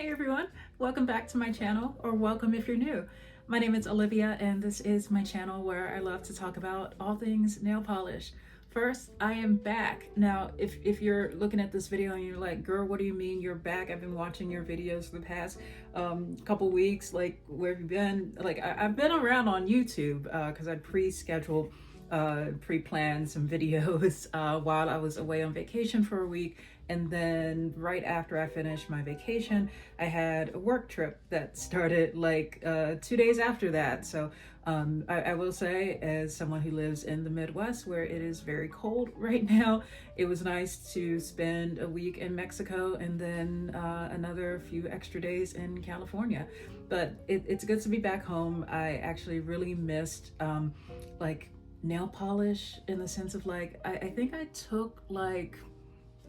Hey everyone, welcome back to my channel, or welcome if you're new. My name is Olivia and this is my channel where I love to talk about all things nail polish. First, I am back. Now, if you're looking at this video and you're like, girl, what do you mean you're back? I've been watching your videos for the past couple weeks. Like, where have you been? Like, I've been around on YouTube because I pre-planned some videos while I was away on vacation for a week. And then right after I finished my vacation, I had a work trip that started like 2 days after that. So I will say, as someone who lives in the Midwest where it is very cold right now, it was nice to spend a week in Mexico and then another few extra days in California. But it's good to be back home. I actually really missed like nail polish, in the sense of like, I think I took like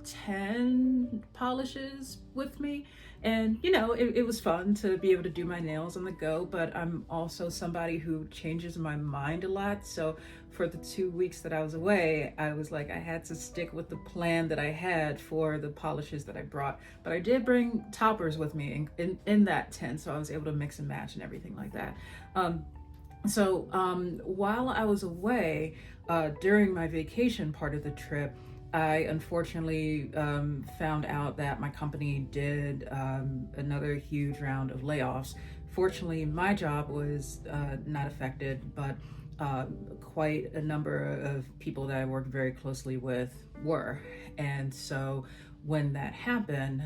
10 polishes with me, and you know, it was fun to be able to do my nails on the go, but I'm also somebody who changes my mind a lot. So for the 2 weeks that I was away, I was like, I had to stick with the plan that I had for the polishes that I brought. But I did bring toppers with me in that tent, so I was able to mix and match and everything like that. While I was away, during my vacation part of the trip, I unfortunately found out that my company did another huge round of layoffs. Fortunately, my job was not affected, but quite a number of people that I worked very closely with were. And so when that happened,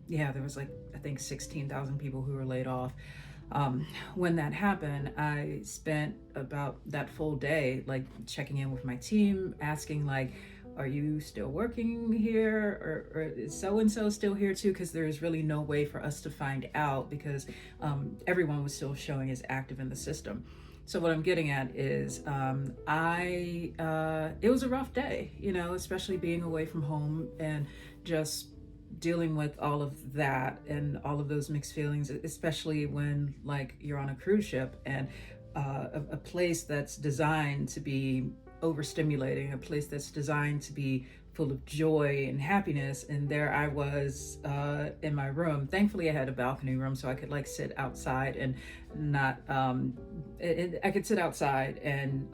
there was like, I think 16,000 people who were laid off. When that happened, I spent about that full day like checking in with my team, asking like, are you still working here, or is so-and-so still here too? Because there's really no way for us to find out, because everyone was still showing as active in the system. So what I'm getting at is it was a rough day, you know, especially being away from home and just dealing with all of that and all of those mixed feelings, especially when like you're on a cruise ship and a place that's designed to be overstimulating, a place that's designed to be full of joy and happiness, and there I was in my room. Thankfully I had a balcony room, so I could like sit outside and not I could sit outside and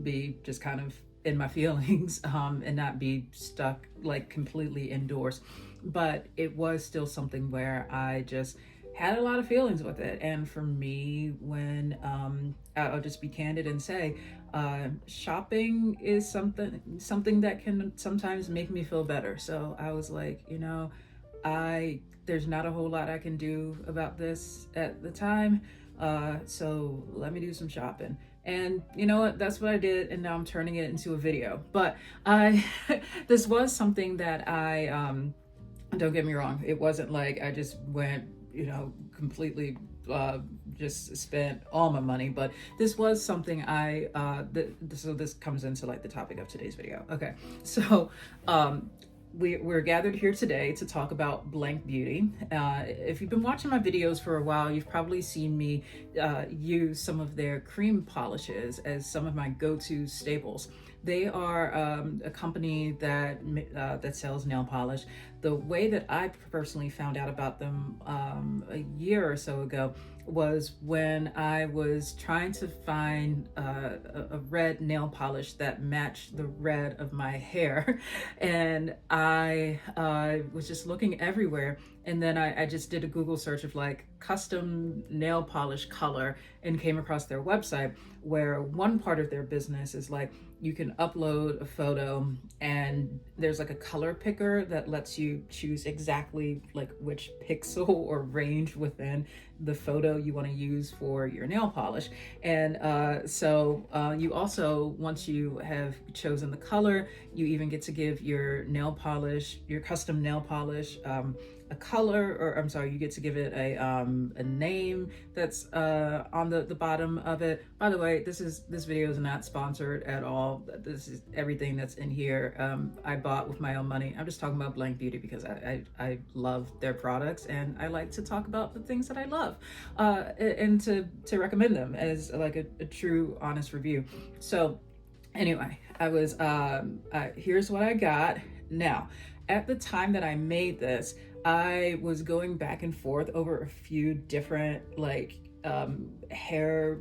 be just kind of in my feelings and not be stuck like completely indoors. But it was still something where I just had a lot of feelings with it. And for me, when I'll just be candid and say, shopping is something that can sometimes make me feel better. So I was like, you know, there's not a whole lot I can do about this at the time. So let me do some shopping. And you know what, that's what I did, and now I'm turning it into a video. But this was something that don't get me wrong, it wasn't like I just went, you know, completely just spent all my money, but this was something so this comes into like the topic of today's video. Okay, so we're gathered here today to talk about Blank Beauty. If you've been watching my videos for a while, you've probably seen me use some of their cream polishes as some of my go-to staples. They are a company that sells nail polish. The way that I personally found out about them a year or so ago was when I was trying to find a red nail polish that matched the red of my hair. And I was just looking everywhere. And then I just did a Google search of like custom nail polish color and came across their website, where one part of their business is like, you can upload a photo and there's like a color picker that lets you choose exactly like which pixel or range within the photo you want to use for your nail polish. And so you also, once you have chosen the color, you even get to give your nail polish, your custom nail polish, a color, or I'm sorry, you get to give it a name that's on the bottom of it. By the way, this video is not sponsored at all. This is everything that's in here I bought with my own money. I'm just talking about Blank Beauty because I love their products, and I like to talk about the things that I love and to recommend them as like a true honest review. So anyway, I was here's what I got. Now, at the time that I made this, I was going back and forth over a few different like hair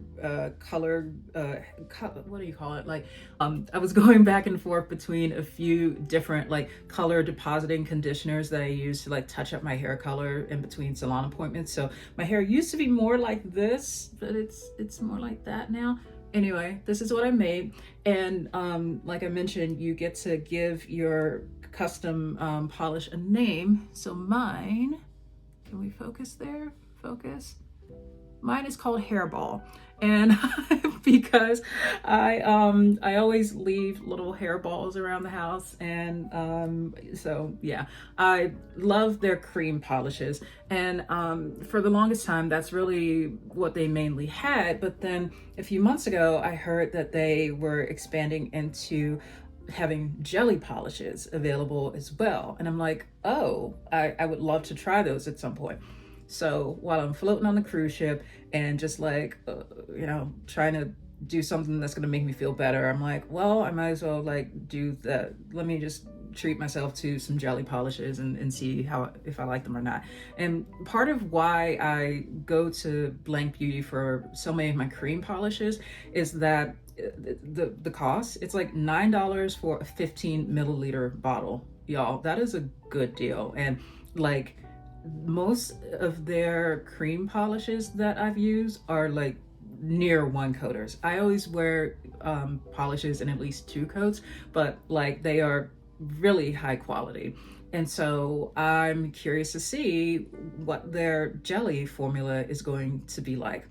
color what do you call it, like I was going back and forth between a few different like color depositing conditioners that I use to like touch up my hair color in between salon appointments. So my hair used to be more like this, but it's more like that now. Anyway, this is what I made. And like I mentioned, you get to give your custom polish a name. So mine, can we focus there? Focus. Mine is called Hairball, and because I always leave little hairballs around the house, and so yeah, I love their cream polishes, and for the longest time that's really what they mainly had. But then a few months ago I heard that they were expanding into having jelly polishes available as well, and I'm like, oh, I would love to try those at some point. So while I'm floating on the cruise ship and just like, trying to do something that's going to make me feel better, I'm like, well, I might as well like do that. Let me just treat myself to some jelly polishes and see if I like them or not. And part of why I go to Blank Beauty for so many of my cream polishes is that the cost, it's like $9 for a 15 milliliter bottle. Y'all, that is a good deal. And like, most of their cream polishes that I've used are like near one coaters. I always wear polishes in at least 2 coats, but like they are really high quality. And so I'm curious to see what their jelly formula is going to be like.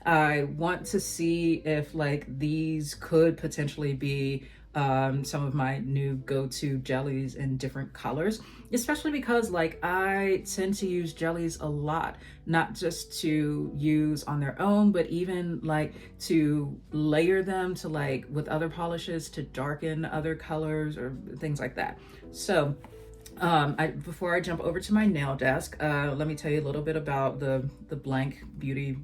I want to see if like these could potentially be some of my new go-to jellies in different colors, especially because like I tend to use jellies a lot, not just to use on their own, but even like to layer them to like with other polishes to darken other colors or things like that. So before I jump over to my nail desk, let me tell you a little bit about the Blank Beauty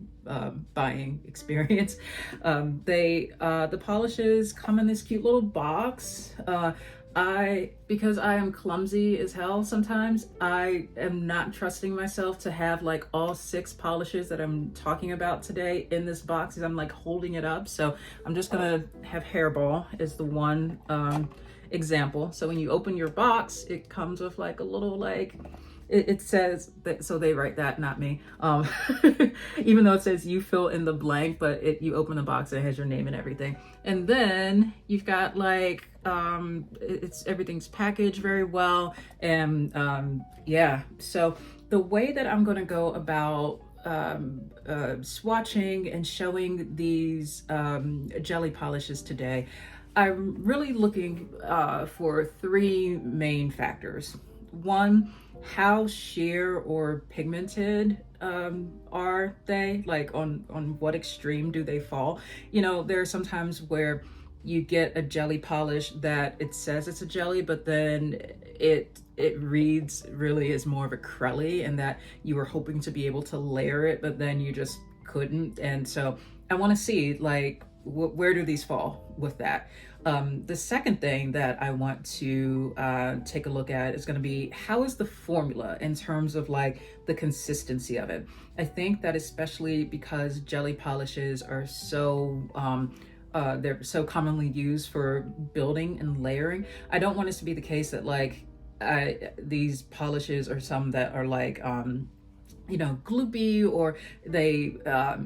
buying experience. The polishes come in this cute little box. Because I am clumsy as hell sometimes, I am not trusting myself to have like all 6 polishes that I'm talking about today in this box as I'm like holding it up. So I'm just gonna have Hairball as the one example. So when you open your box, it comes with like a little like, it says that, so they write that, not me. Even though it says you fill in the blank, but you open the box and it has your name and everything. And then you've got like, everything's packaged very well. And yeah, so the way that I'm gonna go about swatching and showing these jelly polishes today, I'm really looking for 3 main factors. One, how sheer or pigmented are they? Like on what extreme do they fall? You know, there are some times where you get a jelly polish that it says it's a jelly, but then it reads really as more of a crelly, and that you were hoping to be able to layer it, but then you just couldn't. And so I want to see like where do these fall with that. The second thing that I want to take a look at is going to be, how is the formula in terms of like the consistency of it? I think that especially because jelly polishes are so they're so commonly used for building and layering, I don't want it to be the case that like these polishes are some that are like gloopy, or they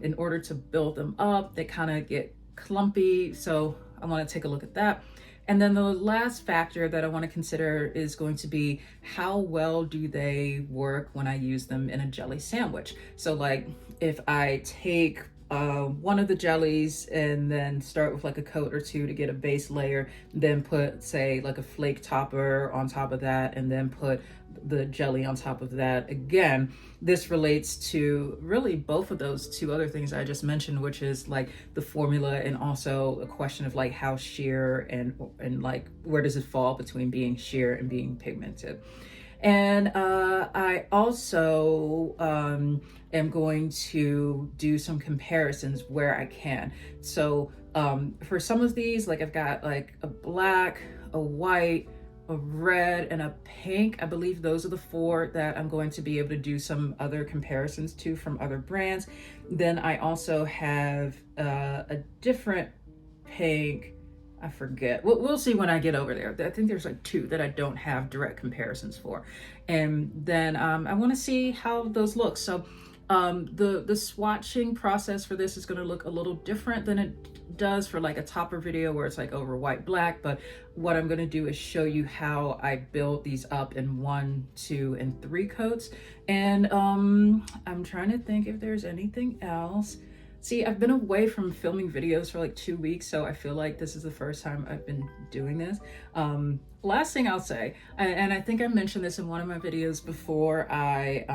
in order to build them up they kind of get clumpy. So I want to take a look at that. And then the last factor that I want to consider is going to be, how well do they work when I use them in a jelly sandwich? So like if I take one of the jellies and then start with like a coat or 2 to get a base layer, then put say like a flake topper on top of that, and then put the jelly on top of that again. This relates to really both of those 2 other things I just mentioned, which is like the formula, and also a question of like how sheer and like where does it fall between being sheer and being pigmented. And I also am going to do some comparisons where I can. So for some of these, like I've got like a black, a white, a red, and a pink. I believe those are the 4 that I'm going to be able to do some other comparisons to from other brands. Then I also have a different pink. I forget. We'll see when I get over there. I think there's like 2 that I don't have direct comparisons for. And then I want to see how those look. So the swatching process for this is going to look a little different than it does for like a topper video where it's like over white black. But what I'm going to do is show you how I build these up in 1, 2, and 3 coats. And I'm trying to think if there's anything else. See, I've been away from filming videos for like 2 weeks, so I feel like this is the first time I've been doing this. Last thing I'll say, and I think I mentioned this in one of my videos before I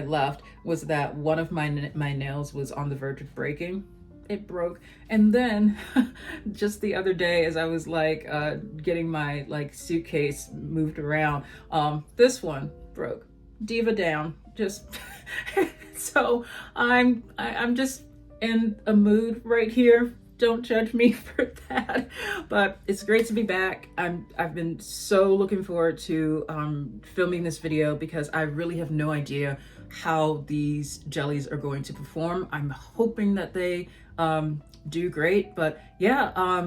left, was that one of my nails was on the verge of breaking. It broke. And then just the other day, as I was like getting my like suitcase moved around, this one broke. Diva down. Just so I'm just in a mood right here. Don't judge me for that, but it's great to be back. I've been so looking forward to filming this video because I really have no idea how these jellies are going to perform. I'm hoping that they do great, but yeah,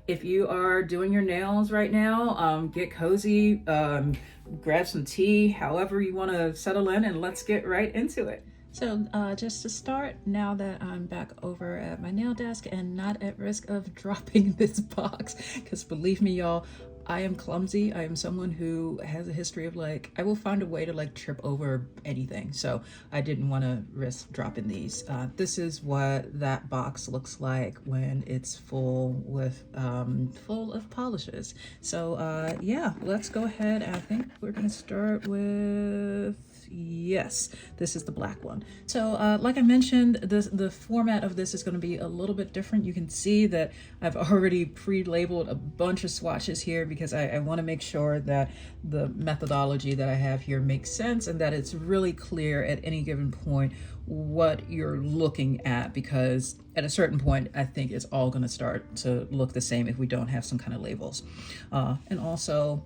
if you are doing your nails right now, get cozy, grab some tea, however you want to settle in, and let's get right into it. So just to start, now that I'm back over at my nail desk and not at risk of dropping this box, because believe me, y'all, I am clumsy. I am someone who has a history of like, I will find a way to like trip over anything. So I didn't want to risk dropping these. This is what that box looks like when it's full of polishes. So yeah, let's go ahead. I think we're gonna start with, yes, this is the black one. So like I mentioned, the format of this is going to be a little bit different. You can see that I've already pre-labeled a bunch of swatches here because I want to make sure that the methodology that I have here makes sense and that it's really clear at any given point what you're looking at, because at a certain point I think it's all going to start to look the same if we don't have some kind of labels. And also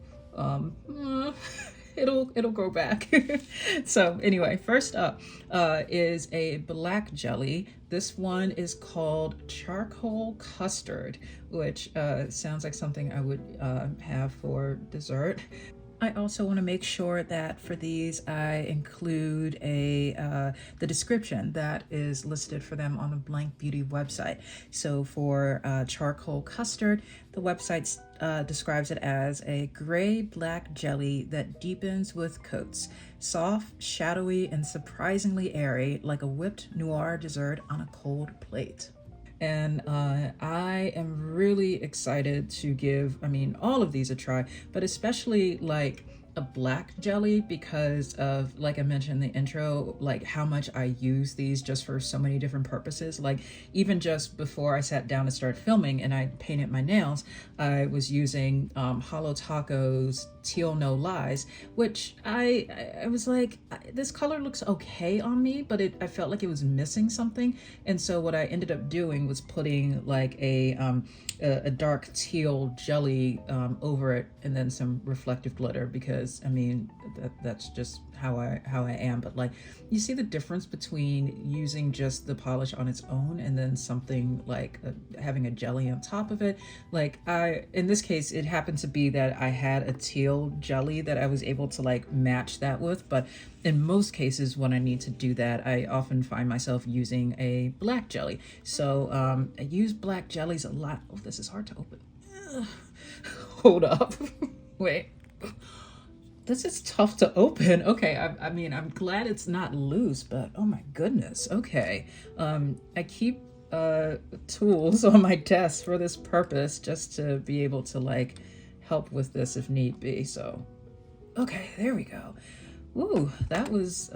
it'll go back. So anyway, first up is a black jelly. This one is called Charcoal Custard, which sounds like something I would have for dessert. I also want to make sure that for these I include the description that is listed for them on the Blank Beauty website. So for Charcoal Custard, the website describes it as a gray-black jelly that deepens with coats. Soft, shadowy, and surprisingly airy, like a whipped noir dessert on a cold plate. And I am really excited to give, all of these a try, but especially like a black jelly because of, like I mentioned in the intro, like how much I use these just for so many different purposes. Like even just before I sat down to start filming and I painted my nails, I was using Hollow Taco's Teal No Lies, which I was like, this color looks okay on me, but I felt like it was missing something. And so what I ended up doing was putting like a dark teal jelly over it and then some reflective glitter, because that's just how I am. But like, you see the difference between using just the polish on its own and then something like having a jelly on top of it. Like in this case, it happened to be that I had a teal jelly that I was able to like match that with, but in most cases when I need to do that, I often find myself using a black jelly. So I use black jellies a lot. Oh, this is hard to open. Hold up. Wait. This is tough to open. Okay, I'm glad it's not loose, but oh my goodness. Okay, I keep tools on my desk for this purpose, just to be able to like help with this if need be. So, okay, there we go. Ooh, that was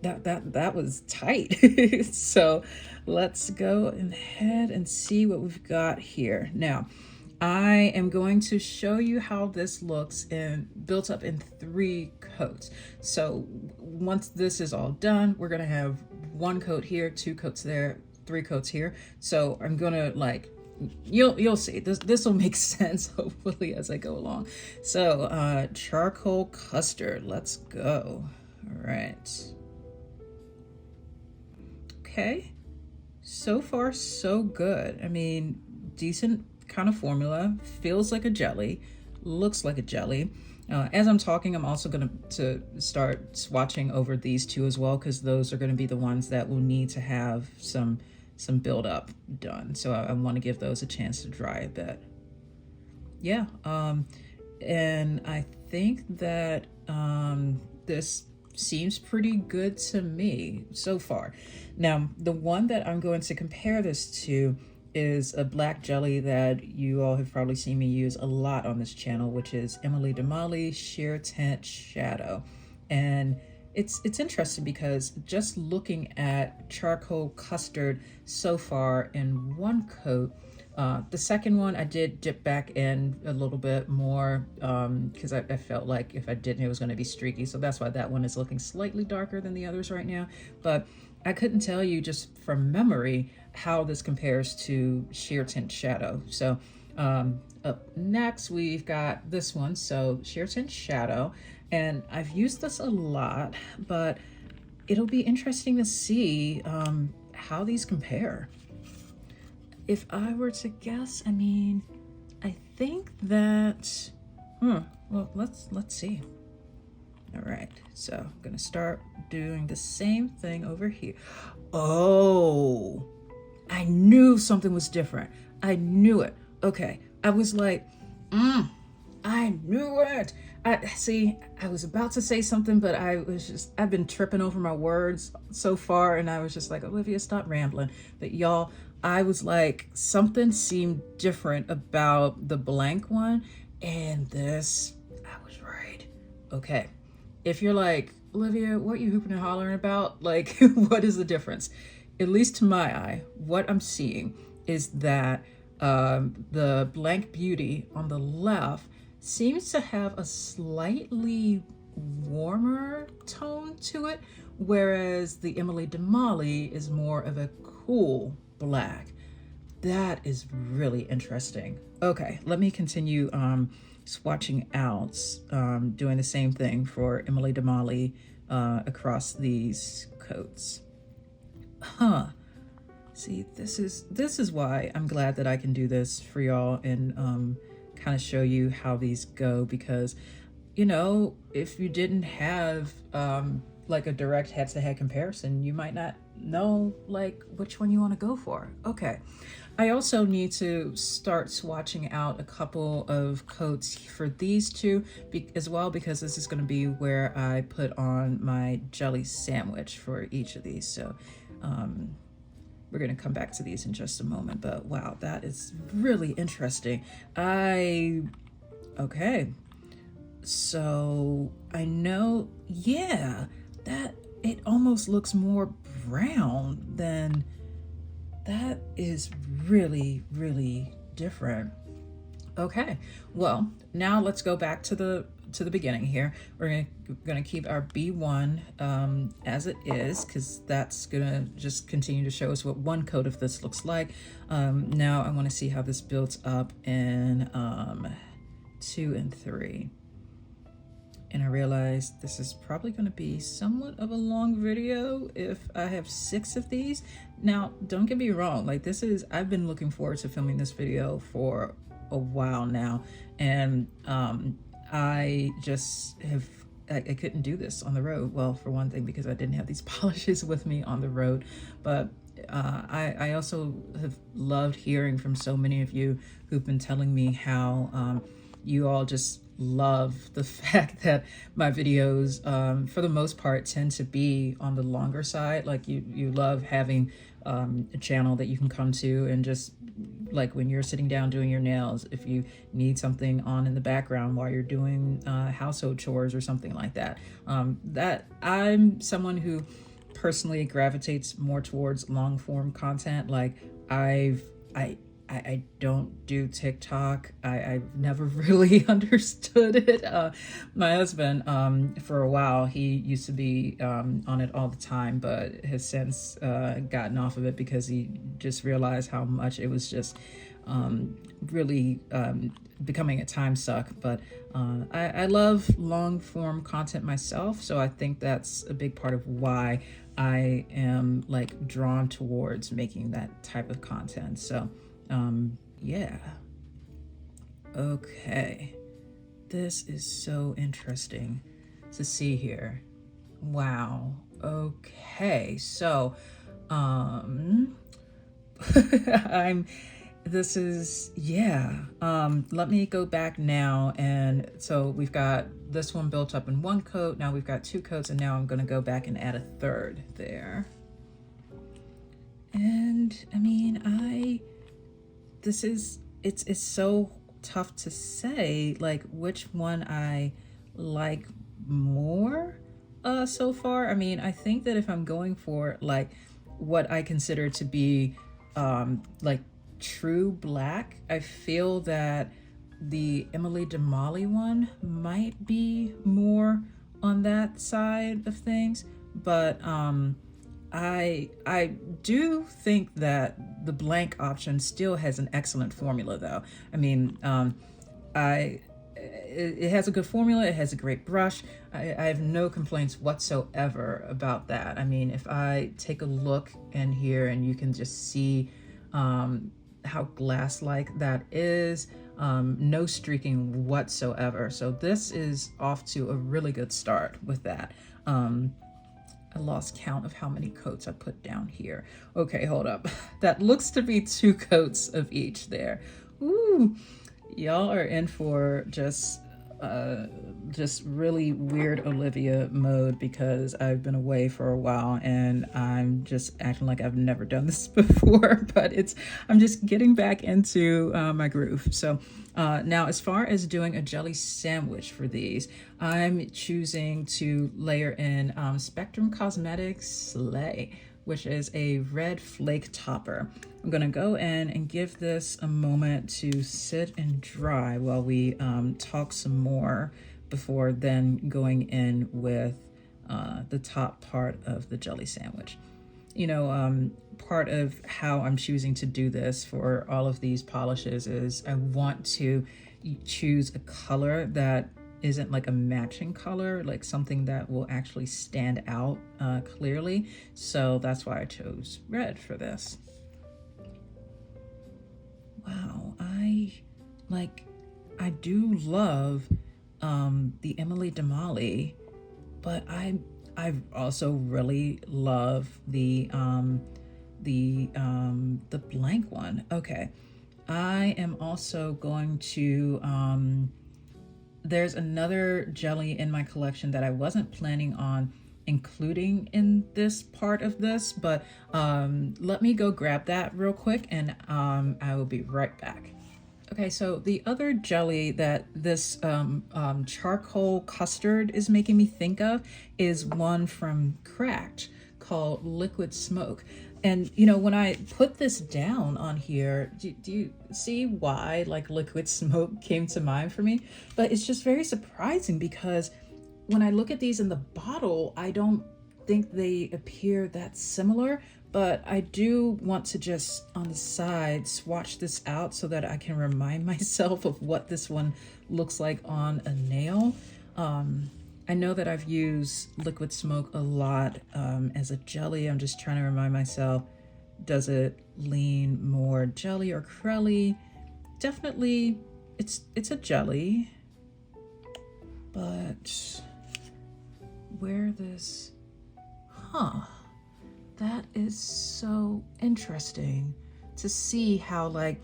that was tight. So let's go ahead and see what we've got here now. I am going to show you how this looks built up in 3 coats. So once this is all done, we're gonna have 1 coat here, 2 coats there, 3 coats here. So I'm gonna like you'll see. This will make sense hopefully as I go along. So charcoal custard, let's go. All right. Okay, so far so good. I mean, decent kind of formula, feels like a jelly, looks like a jelly. As I'm talking, I'm also going to start swatching over these two as well, because those are going to be the ones that will need to have some build up done. So I want to give those a chance to dry a bit. Yeah, and I think that this seems pretty good to me so far. Now, the one that I'm going to compare this to is a black jelly that you all have probably seen me use a lot on this channel, which is Emily Damali Sheer Tint Shadow. And it's interesting because just looking at charcoal custard so far in one coat, the second one I did dip back in a little bit more because I felt like if I didn't, it was going to be streaky. So that's why that one is looking slightly darker than the others right now. But I couldn't tell you just from memory how this compares to Sheer Tint Shadow. So up next we've got this one, so Sheer Tint Shadow, and I've used this a lot, but it'll be interesting to see how these compare. If I were to guess, I mean, I think that well, let's see. All right, so I'm gonna start doing the same thing over here. Oh, I knew something was different. I knew it. Okay, I was like, I knew it. I was about to say something, but I've been tripping over my words so far, and I was just like, Olivia, stop rambling. But y'all, I was like, something seemed different about the blank one, and this, I was right. Okay, if you're like, Olivia, what are you hooping and hollering about? Like, what is the difference? At least to my eye, what I'm seeing is that the Blank Beauty on the left seems to have a slightly warmer tone to it, whereas the Emily Damali is more of a cool black. That is really interesting. Okay, let me continue swatching out, doing the same thing for Emily Damali across these coats. See, this is why I'm glad that I can do this for y'all and kind of show you how these go, because you know, if you didn't have like a direct head-to-head comparison, you might not know like which one you want to go for. Okay, I also need to start swatching out a couple of coats for these two as well, because this is going to be where I put on my jelly sandwich for each of these. So we're going to come back to these in just a moment, but wow, that is really interesting. Okay, so I know, yeah, that it almost looks more brown than that. Is really, really different. Okay, well, now let's go back to the beginning here. We're gonna keep our B1 as it is, because that's gonna just continue to show us what one coat of this looks like. Now I want to see how this builds up in 2 and 3. And I realized this is probably going to be somewhat of a long video if I have 6 of these. Now, don't get me wrong, like I've been looking forward to filming this video for a while now, and I just I couldn't do this on the road. Well, for one thing, because I didn't have these polishes with me on the road, but I also have loved hearing from so many of you who've been telling me how you all just love the fact that my videos for the most part tend to be on the longer side. Like you love having a channel that you can come to, and just like when you're sitting down doing your nails, if you need something on in the background while you're doing household chores or something like that. That I'm someone who personally gravitates more towards long form content. Like I don't do TikTok. I've never really understood it. My husband, for a while, he used to be on it all the time, but has since gotten off of it because he just realized how much it was just really becoming a time suck. But I love long form content myself, so I think that's a big part of why I am like drawn towards making that type of content. So yeah. Okay, this is so interesting to see here. Wow. Okay, so I'm this is yeah. Let me go back now, and so we've got this one built up in one coat. Now we've got two coats, and now I'm going to go back and add a third there. And I mean, it's so tough to say like which one I like more so far. I mean, I think that if I'm going for like what I consider to be like true black, I feel that the Emily Damali one might be more on that side of things. But I do think that the blank option still has an excellent formula though. I mean, it has a good formula, it has a great brush. I have no complaints whatsoever about that. I mean, if I take a look in here and you can just see how glass-like that is, no streaking whatsoever. So this is off to a really good start with that. I lost count of how many coats I put down here. Okay, hold up. That looks to be 2 coats of each there. Ooh, y'all are in for just really weird Olivia mode because I've been away for a while and I'm just acting like I've never done this before, but I'm just getting back into my groove. So now as far as doing a jelly sandwich for these, I'm choosing to layer in Spectrum Cosmetics Lait, which is a red flake topper. I'm gonna go in and give this a moment to sit and dry while we talk some more before then going in with the top part of the jelly sandwich. You know, part of how I'm choosing to do this for all of these polishes is I want to choose a color that isn't like a matching color, like something that will actually stand out clearly. So that's why I chose red for this. Wow, I do love the Emily Damali, but I also really love the blank one. Okay, I am also going to there's another jelly in my collection that I wasn't planning on including in this part of this, but let me go grab that real quick and I will be right back. Okay, so the other jelly that this charcoal custard is making me think of is one from Cracked called Liquid Smoke. And you know, when I put this down on here, do you see why like Liquid Smoke came to mind for me? But it's just very surprising because when I look at these in the bottle, I don't think they appear that similar, but I do want to just on the side swatch this out so that I can remind myself of what this one looks like on a nail. I know that I've used Liquid Smoke a lot as a jelly. I'm just trying to remind myself, does it lean more jelly or crelly? Definitely, it's a jelly, but where this, that is so interesting to see how like,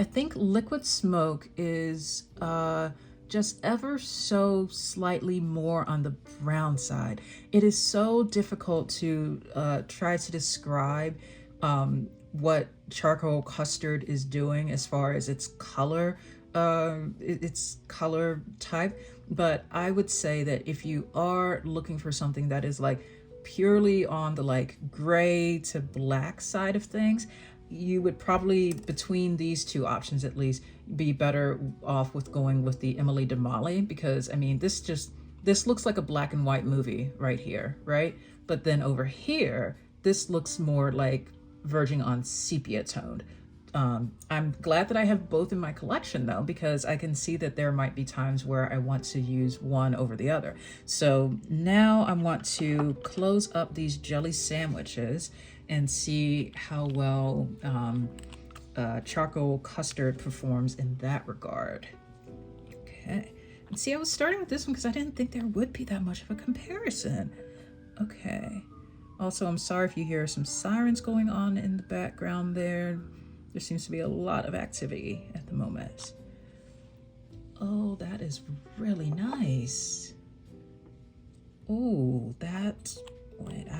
I think Liquid Smoke is just ever so slightly more on the brown side. It is so difficult to try to describe what charcoal custard is doing as far as its color type. But I would say that if you are looking for something that is like purely on the like gray to black side of things, you would probably, between these two options at least, be better off with going with the Emily Damali, because I mean, this looks like a black and white movie right here, right? But then over here, this looks more like verging on sepia toned. I'm glad that I have both in my collection though, because I can see that there might be times where I want to use one over the other. So now I want to close up these jelly sandwiches and see how well charcoal custard performs in that regard. Okay, and see, I was starting with this one because I didn't think there would be that much of a comparison. Okay. Also, I'm sorry if you hear some sirens going on in the background there. There seems to be a lot of activity at the moment. Oh, that is really nice. Oh, I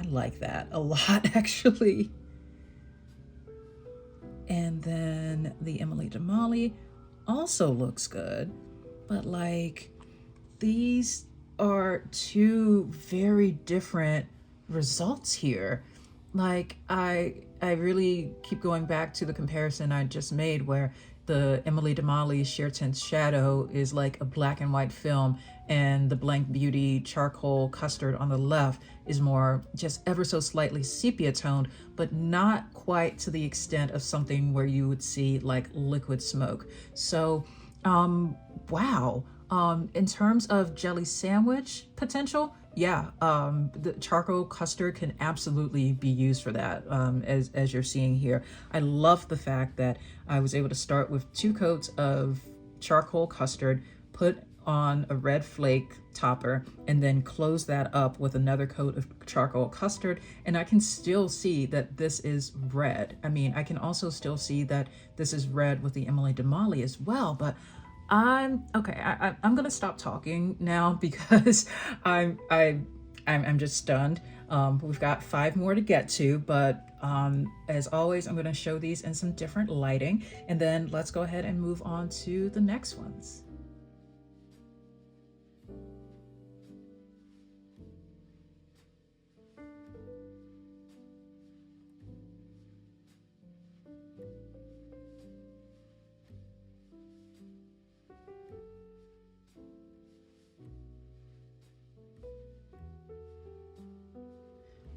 like that a lot, actually. And then the Emily Damali also looks good, but like these are two very different results here. Like I really keep going back to the comparison I just made where the Emily Damali Sheer Tint Shadow is like a black and white film, and the Blank Beauty Charcoal Custard on the left is more just ever so slightly sepia toned, but not quite to the extent of something where you would see like liquid smoke. So wow. In terms of jelly sandwich potential, yeah, the charcoal custard can absolutely be used for that, as you're seeing here. I love the fact that I was able to start with 2 coats of charcoal custard, put on a red flake topper, and then close that up with another coat of charcoal custard, and I can still see that this is red. I mean, I can also still see that this is red with the Emily Damali as well, but I'm gonna stop talking now because I'm just stunned. We've got 5 more to get to, but as always, I'm gonna show these in some different lighting, and then let's go ahead and move on to the next ones.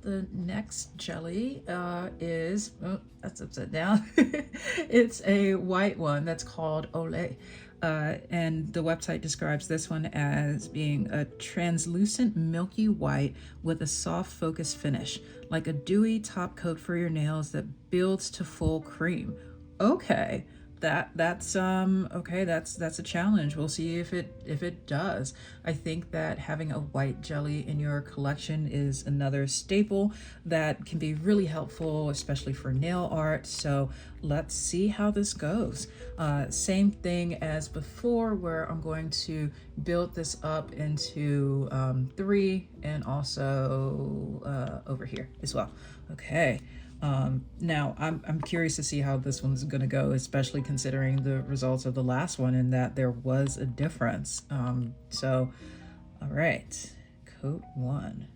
The next jelly is, oh, that's upside down. It's a white one that's called Lait. And the website describes this one as being a translucent milky white with a soft focus finish, like a dewy top coat for your nails that builds to full cream. Okay. That's okay, that's a challenge. We'll see if it does. I think that having a white jelly in your collection is another staple that can be really helpful, especially for nail art. So let's see how this goes. Same thing as before, where I'm going to build this up into 3 and also over here as well. Okay. Now I'm curious to see how this one's going to go, especially considering the results of the last one and that there was a difference. So, all right, coat 1.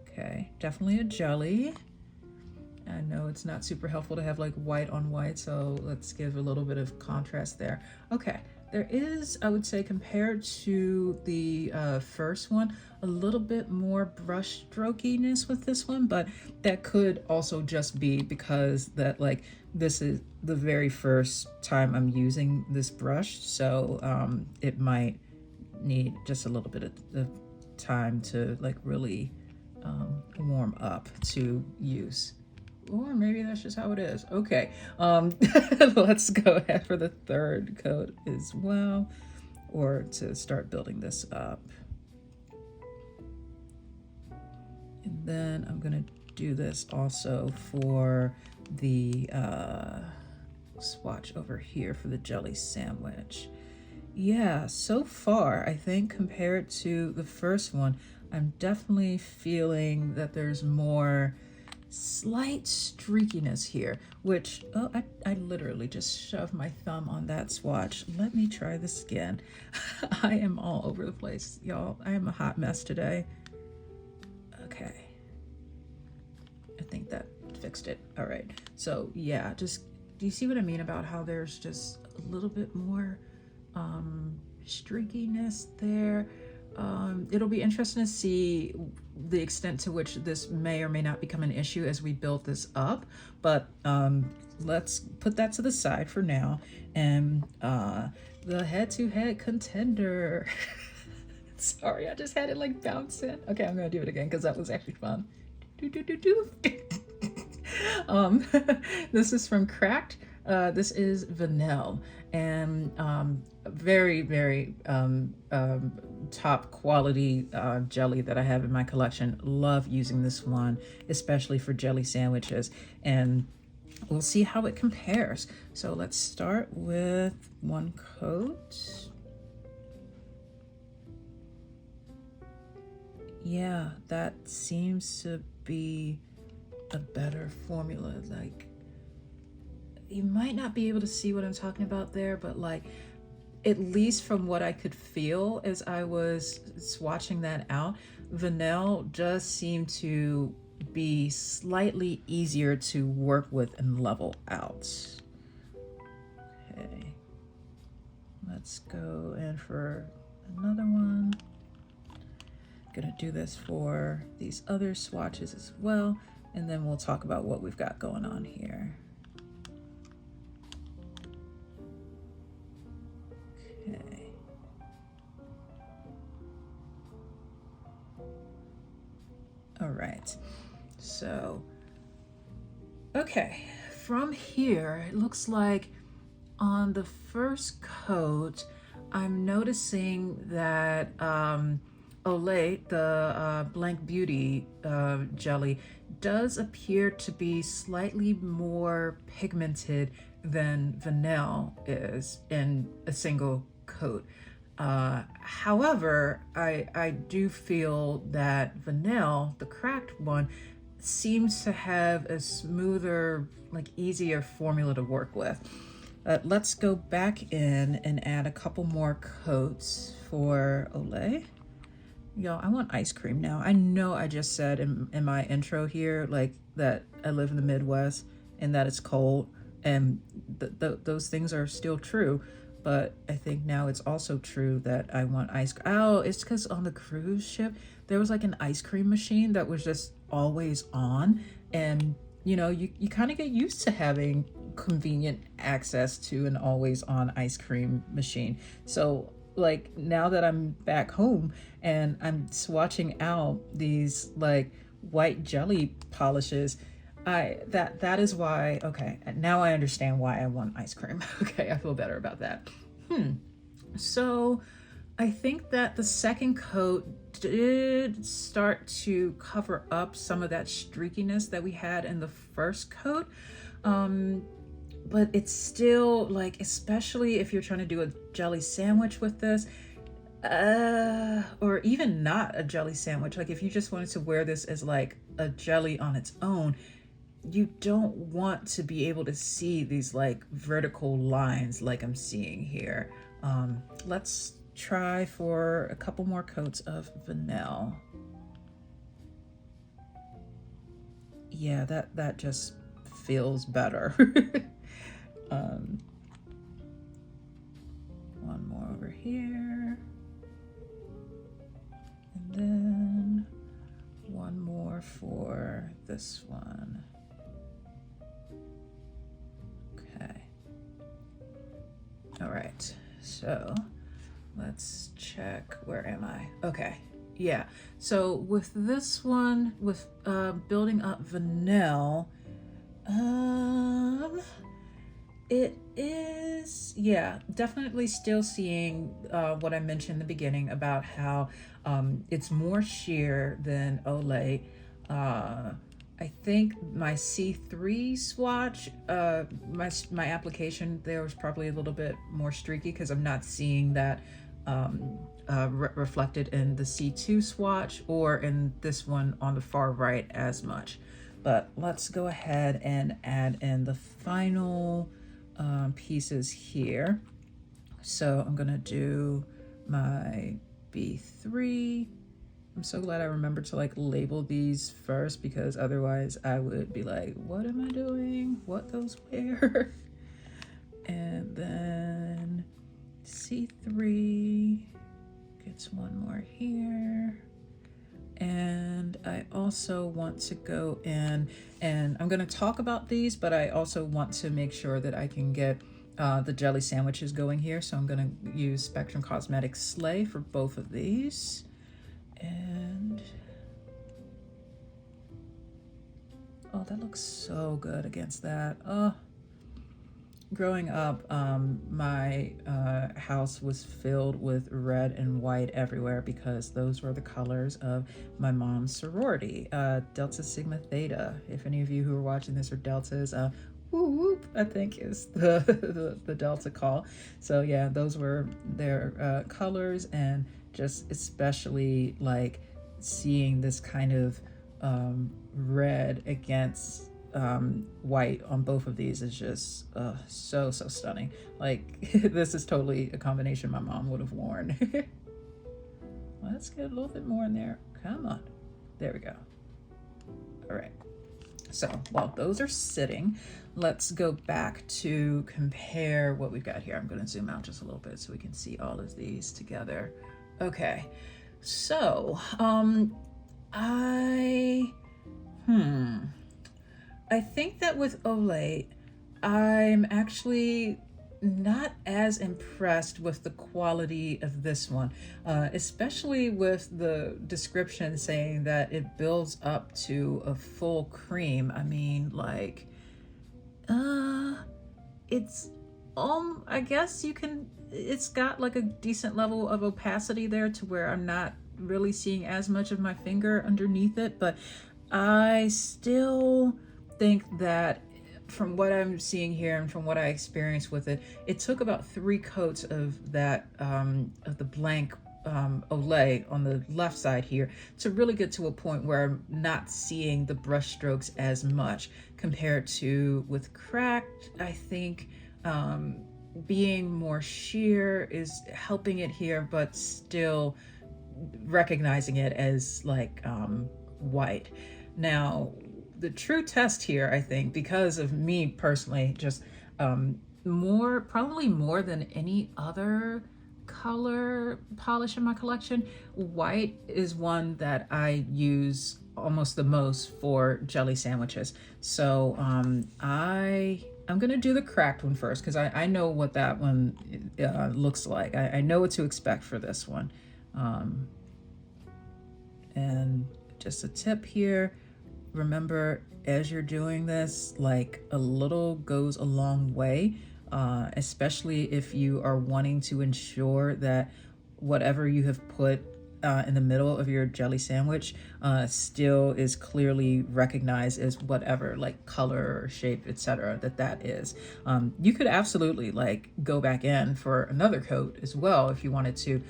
Okay, definitely a jelly. I know it's not super helpful to have like white on white, so let's give a little bit of contrast there. Okay. There is, I would say, compared to the first one, a little bit more brush strokiness with this one, but that could also just be because that like this is the very first time I'm using this brush, so it might need just a little bit of time to like really warm up to use. Or maybe that's just how it is. Okay, let's go ahead for the 3rd coat as well, or to start building this up. And then I'm gonna do this also for the swatch over here for the jelly sandwich. Yeah, so far, I think compared to the first one, I'm definitely feeling that there's more slight streakiness here, which, oh, I literally just shoved my thumb on that swatch. Let me try this again. I am all over the place, y'all. I am a hot mess today. Okay. I think that fixed it. All right. So yeah, just, do you see what I mean about how there's just a little bit more streakiness there? It'll be interesting to see the extent to which this may or may not become an issue as we build this up, but let's put that to the side for now. And the head-to-head contender. Sorry, I just had it like bouncing. Okay, I'm gonna do it again because that was actually fun. This is from Cracked. This is Vanille, and very, very top quality jelly that I have in my collection. Love using this one, especially for jelly sandwiches, and we'll see how it compares. So let's start with one coat. Yeah, that seems to be a better formula. Like, you might not be able to see what I'm talking about there, but like, at least from what I could feel as I was swatching that out, Vanille does seem to be slightly easier to work with and level out. Okay, let's go in for another one. Gonna do this for these other swatches as well, and then we'll talk about what we've got going on here. Okay. All right, so, okay, from here, it looks like on the first coat, I'm noticing that Lait, the Blank Beauty jelly, does appear to be slightly more pigmented than Vanille is in a single coat. However, I do feel that Vanille, the Cracked one, seems to have a smoother, like easier formula to work with. Let's go back in and add a couple more coats for Olay. Yo, I want ice cream now. I know I just said in my intro here, like, that I live in the Midwest and that it's cold, and those things are still true, but I think now it's also true that I want ice cream. Oh, it's because on the cruise ship, there was like an ice cream machine that was just always on, and you know, you kind of get used to having convenient access to an always on ice cream machine. So like, now that I'm back home and I'm swatching out these like white jelly polishes, that is why, okay, now I understand why I want ice cream. Okay, I feel better about that. So I think that the second coat did start to cover up some of that streakiness that we had in the first coat. But it's still like, especially if you're trying to do a jelly sandwich with this, or even not a jelly sandwich, like if you just wanted to wear this as like a jelly on its own, you don't want to be able to see these like vertical lines like I'm seeing here. Let's try for a couple more coats of Vanille. Yeah, that just feels better. One more over here, and then one more for this one. Okay. All right, so let's check, where am I? Okay, yeah, so with this one, with building up Vanille, it is, yeah, definitely still seeing what I mentioned in the beginning about how it's more sheer than Olay. I think my C3 swatch, my application there was probably a little bit more streaky because I'm not seeing that reflected in the C2 swatch or in this one on the far right as much. But let's go ahead and add in the final pieces here. So I'm gonna do my B3. I'm so glad I remembered to like label these first, because otherwise I would be like, what am I doing? What goes where? And then C3 gets one more here. And I also want to go in, and I'm going to talk about these, but I also want to make sure that I can get the jelly sandwiches going here. So I'm going to use Spectrum Cosmetics Slay for both of these. And oh, that looks so good against that. Oh, growing up, my house was filled with red and white everywhere because those were the colors of my mom's sorority, Delta Sigma Theta. If any of you who are watching this are Deltas, whoop, whoop, I think is the Delta call. So yeah, those were their colors, and just especially like seeing this kind of red against white on both of these is just so stunning. Like this is totally a combination my mom would have worn. Let's get a little bit more in there. Come on, there we go. All right, so while those are sitting, let's go back to compare what we've got here. I'm going to zoom out just a little bit so we can see all of these together. Okay, so I think that with Olay, I'm actually not as impressed with the quality of this one, especially with the description saying that it builds up to a full cream. I mean, like, it's, I guess you can, it's got like a decent level of opacity there to where I'm not really seeing as much of my finger underneath it, but I still think that from what I'm seeing here and from what I experienced with it, it took about 3 coats of that of the blank Olay on the left side here to really get to a point where I'm not seeing the brush strokes as much compared to with Cracked. I think being more sheer is helping it here, but still recognizing it as like white. Now, the true test here, I think, because of me personally, just probably more than any other color polish in my collection, white is one that I use almost the most for jelly sandwiches. So I'm gonna do the Cracked one first because I know what that one looks like. I know what to expect for this one. And just a tip here, remember as you're doing this, like a little goes a long way, especially if you are wanting to ensure that whatever you have put in the middle of your jelly sandwich still is clearly recognized as whatever like color or shape, etc. that is. You could absolutely like go back in for another coat as well if you wanted to,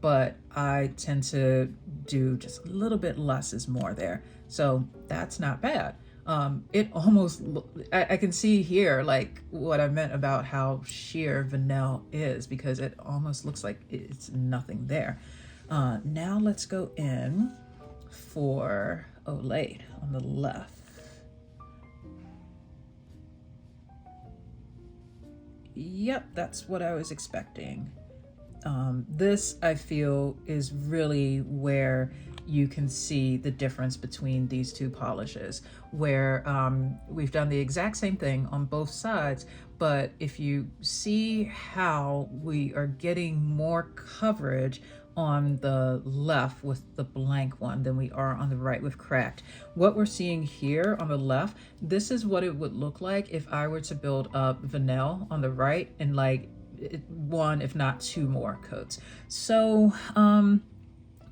but I tend to do just a little bit less is more there, so that's not bad. It almost, I can see here like what I meant about how sheer Vanille is, because it almost looks like it's nothing there. Now let's go in for Lait on the left. Yep, that's what I was expecting. This I feel is really where you can see the difference between these two polishes, where we've done the exact same thing on both sides, but if you see how we are getting more coverage on the left with the blank one than we are on the right with Cracked. What we're seeing here on the left, this is what it would look like if I were to build up Vanille on the right and like 1 if not 2 more coats. So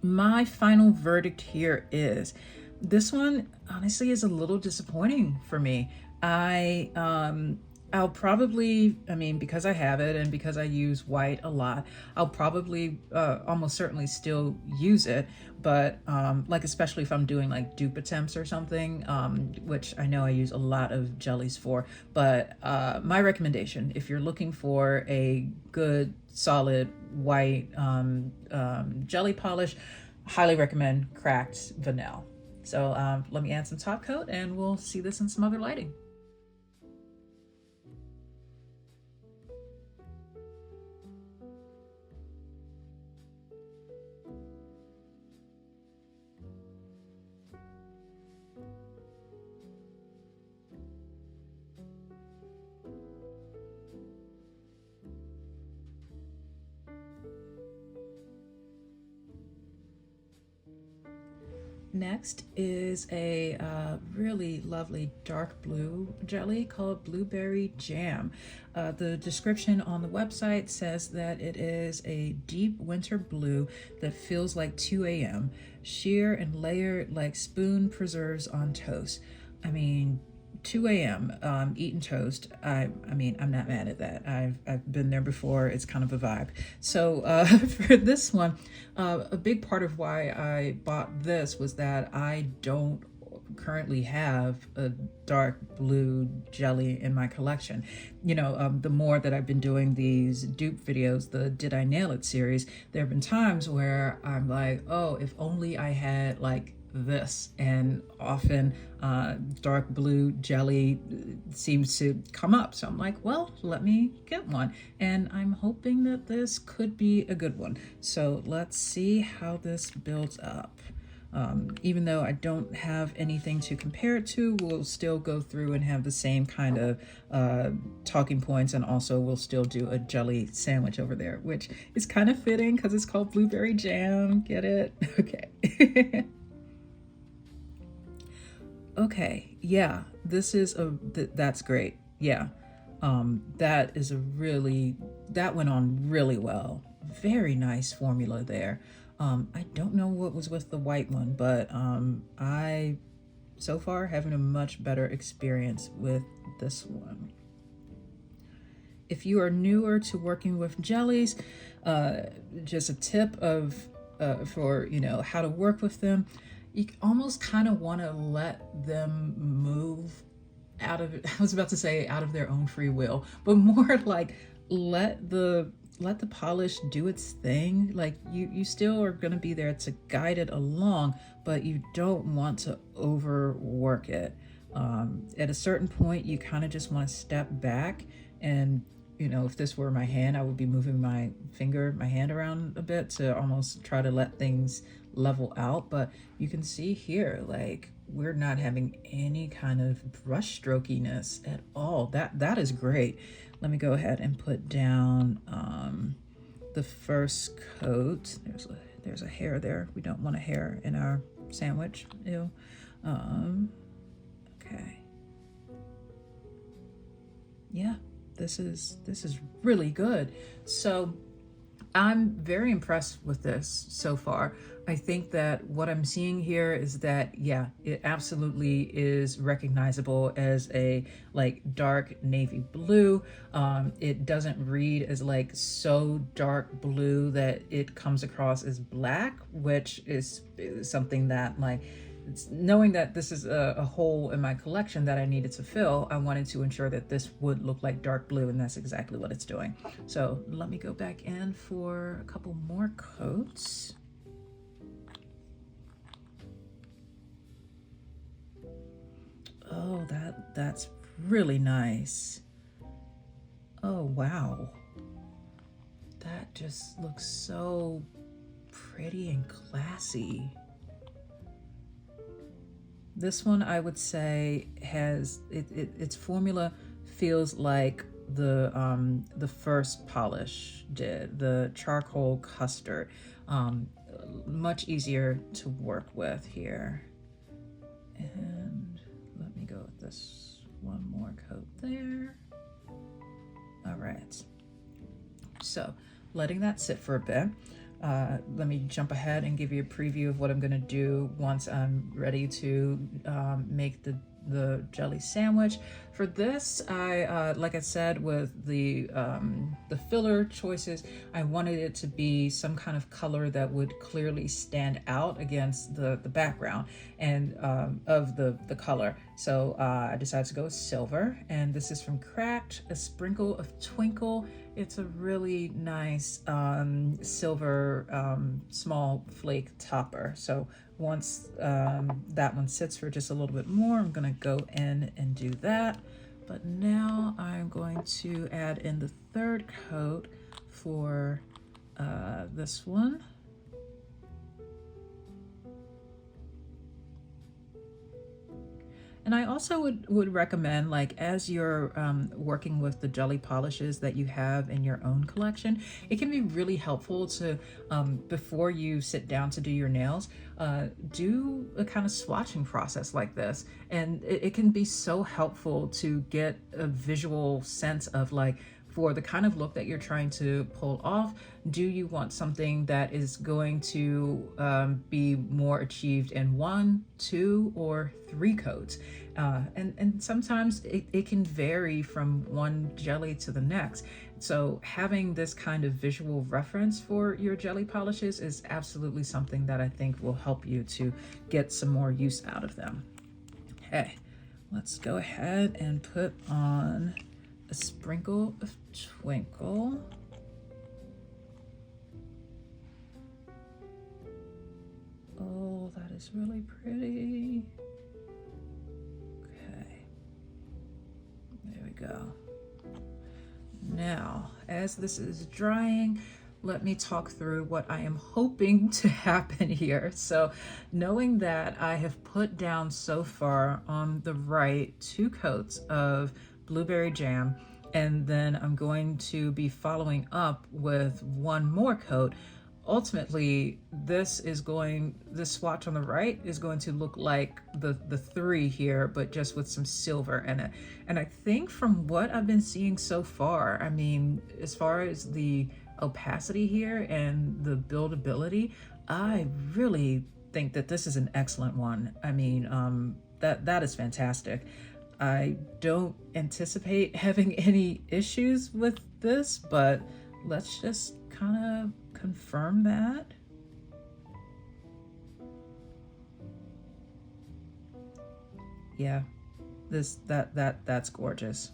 my final verdict here is this one honestly is a little disappointing for me. I'll probably, I mean, because I have it and because I use white a lot, I'll probably almost certainly still use it. But like, especially if I'm doing like dupe attempts or something, which I know I use a lot of jellies for. But my recommendation, if you're looking for a good, solid white jelly polish, highly recommend Cracked Vanille. So let me add some top coat and we'll see this in some other lighting. Next is a really lovely dark blue jelly called Blueberry Jam. The description on the website says that it is a deep winter blue that feels like 2 a.m., sheer and layered like spoon preserves on toast. I mean, 2 a.m. Eating toast. I mean, I'm not mad at that. I've been there before. It's kind of a vibe. So for this one, a big part of why I bought this was that I don't currently have a dark blue jelly in my collection. You know, the more that I've been doing these dupe videos, the Did I Nail It series, there have been times where I'm like, oh, if only I had like this, and often dark blue jelly seems to come up, so I'm like, well, let me get one, and I'm hoping that this could be a good one. So let's see how this builds up. Even though I don't have anything to compare it to, we'll still go through and have the same kind of talking points, and also we'll still do a jelly sandwich over there, which is kind of fitting because it's called Blueberry Jam. Get it? Okay. Okay, yeah, this is that's great. Yeah, that went on really well. Very nice formula there. I don't know what was with the white one, but I so far having a much better experience with this one. If you are newer to working with jellies, just a tip of for how to work with them. You almost kind of want to let them move out of it. I was about to say out of their own free will, but more like let the polish do its thing. Like you still are going to be there to guide it along, but you don't want to overwork it. At a certain point, you kind of just want to step back, and if this were my hand, I would be moving my hand around a bit to almost try to let things level out. But you can see here, like, we're not having any kind of brush strokiness at all. That is great. Let me go ahead and put down the first coat. There's a hair there. We don't want a hair in our sandwich. Ew. Okay. Yeah. This is really good. So I'm very impressed with this so far. I think that what I'm seeing here is that, yeah, it absolutely is recognizable as a like dark navy blue. It doesn't read as like so dark blue that it comes across as black, which is something that, like, knowing that this is a hole in my collection that I needed to fill, I wanted to ensure that this would look like dark blue, and that's exactly what it's doing. So let me go back in for a couple more coats. Oh, that's really nice. Oh, wow. That just looks so pretty and classy. This one, I would say, has its formula feels like the first polish did, the charcoal custard. Much easier to work with here. And let me go with this one more coat there. All right. So letting that sit for a bit. Let me jump ahead and give you a preview of what I'm going to do once I'm ready to make the jelly sandwich. For this, I like I said, with the filler choices, I wanted it to be some kind of color that would clearly stand out against the background and of the color. So I decided to go with silver, and this is from Cracked, A Sprinkle of Twinkle. It's a really nice silver small flake topper. So once that one sits for just a little bit more, I'm gonna go in and do that. But now I'm going to add in the third coat for this one. And I also would recommend, like, as you're working with the jelly polishes that you have in your own collection, it can be really helpful to, before you sit down to do your nails, do a kind of swatching process like this. And it can be so helpful to get a visual sense of, like, for the kind of look that you're trying to pull off, do you want something that is going to be more achieved in 1, 2, or 3 coats? And sometimes it can vary from one jelly to the next. So having this kind of visual reference for your jelly polishes is absolutely something that I think will help you to get some more use out of them. Okay, let's go ahead and put on a sprinkle of twinkle. Oh, that is really pretty. Okay, there we go. Now, as this is drying, let me talk through what I am hoping to happen here. So, knowing that I have put down so far on the right 2 coats of blueberry jam, and then I'm going to be following up with 1 more coat. Ultimately, this swatch on the right is going to look like the 3 here, but just with some silver in it. And I think from what I've been seeing so far, I mean, as far as the opacity here and the buildability, I really think that this is an excellent one. I mean, that is fantastic. I don't anticipate having any issues with this, but let's just kind of confirm that. Yeah, that's gorgeous.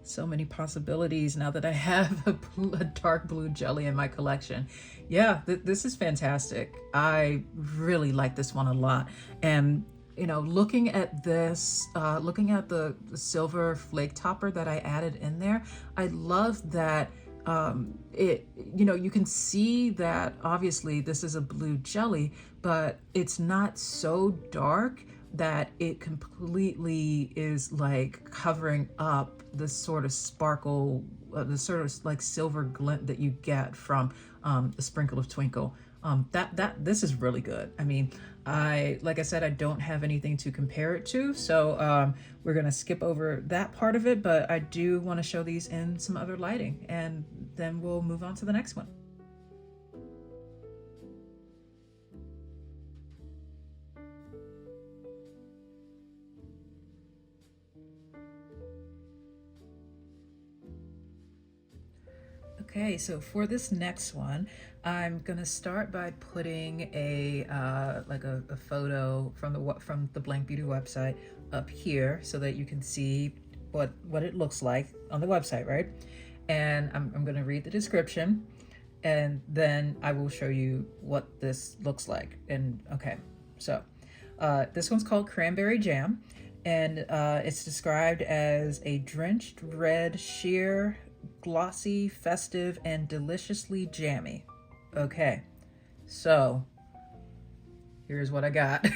So many possibilities now that I have a dark blue jelly in my collection. Yeah, this is fantastic. I really like this one a lot. And you know, looking at this, looking at the silver flake topper that I added in there, I love that you can see that obviously this is a blue jelly, but it's not so dark that it completely is like covering up the sort of sparkle, the sort of like silver glint that you get from a sprinkle of twinkle. This is really good. I mean, like I said, I don't have anything to compare it to, so we're gonna skip over that part of it, but I do want to show these in some other lighting, and then we'll move on to the next one. Okay, so for this next one, I'm gonna start by putting a photo from the Blank Beauty website up here so that you can see what it looks like on the website, right? And I'm gonna read the description, and then I will show you what this looks like. And okay, so this one's called Cranberry Jam, and it's described as a drenched red sheer, glossy, festive, and deliciously jammy. Okay, so here's what I got.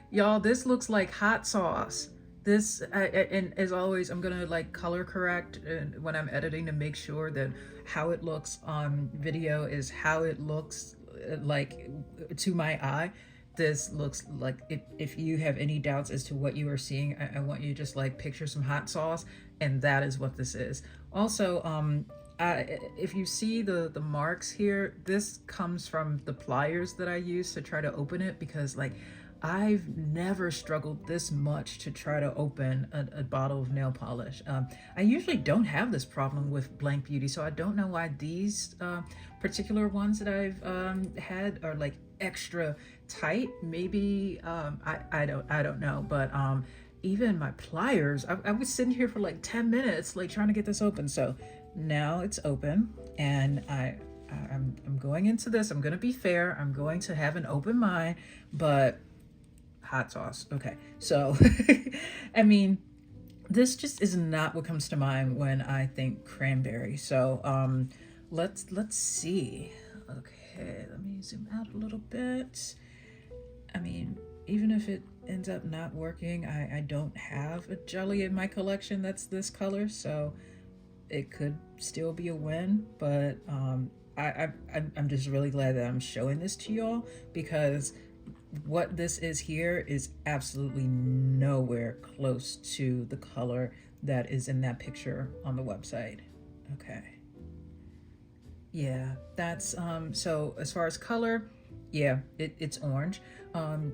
Y'all, this looks like hot sauce. This, and as always, I'm gonna like color correct when I'm editing to make sure that how it looks on video is how it looks like to my eye. This looks like, if you have any doubts as to what you are seeing, I want you to just like picture some hot sauce, and that is what this is. Also, if you see the marks here, this comes from the pliers that I use to try to open it, because like I've never struggled this much to try to open a bottle of nail polish. I usually don't have this problem with Blank Beauty, so I don't know why these particular ones that I've had are like extra tight. Maybe I don't know, but even my pliers, I was sitting here for like 10 minutes like trying to get this open. So now it's open, and I'm going into this. I'm gonna be fair. I'm going to have an open mind, but hot sauce. Okay, so I mean, this just is not what comes to mind when I think cranberry. So let's see. Okay, let me zoom out a little bit. I mean, even if it ends up not working, I don't have a jelly in my collection that's this color, so it could still be a win. But I'm just really glad that I'm showing this to y'all, because what this is here is absolutely nowhere close to the color that is in that picture on the website. Okay. Yeah, that's so as far as color, yeah, it's orange.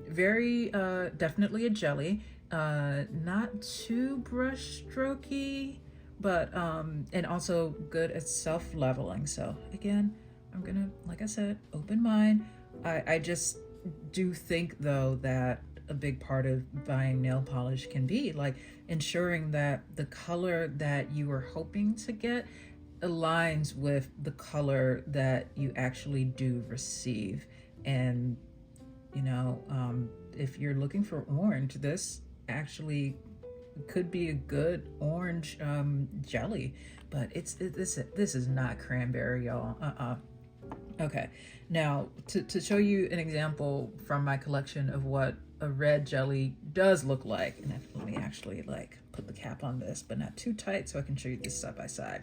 Very definitely a jelly. Not too brush strokey, but and also good at self-leveling. So again, I'm gonna, like I said, open mind. I just do think though that a big part of buying nail polish can be like ensuring that the color that you are hoping to get aligns with the color that you actually do receive. And you know, if you're looking for orange, this actually could be a good orange jelly, but this is not cranberry, y'all. Okay, now to show you an example from my collection of what a red jelly does look like, and let me actually like put the cap on this, but not too tight, so I can show you this side by side.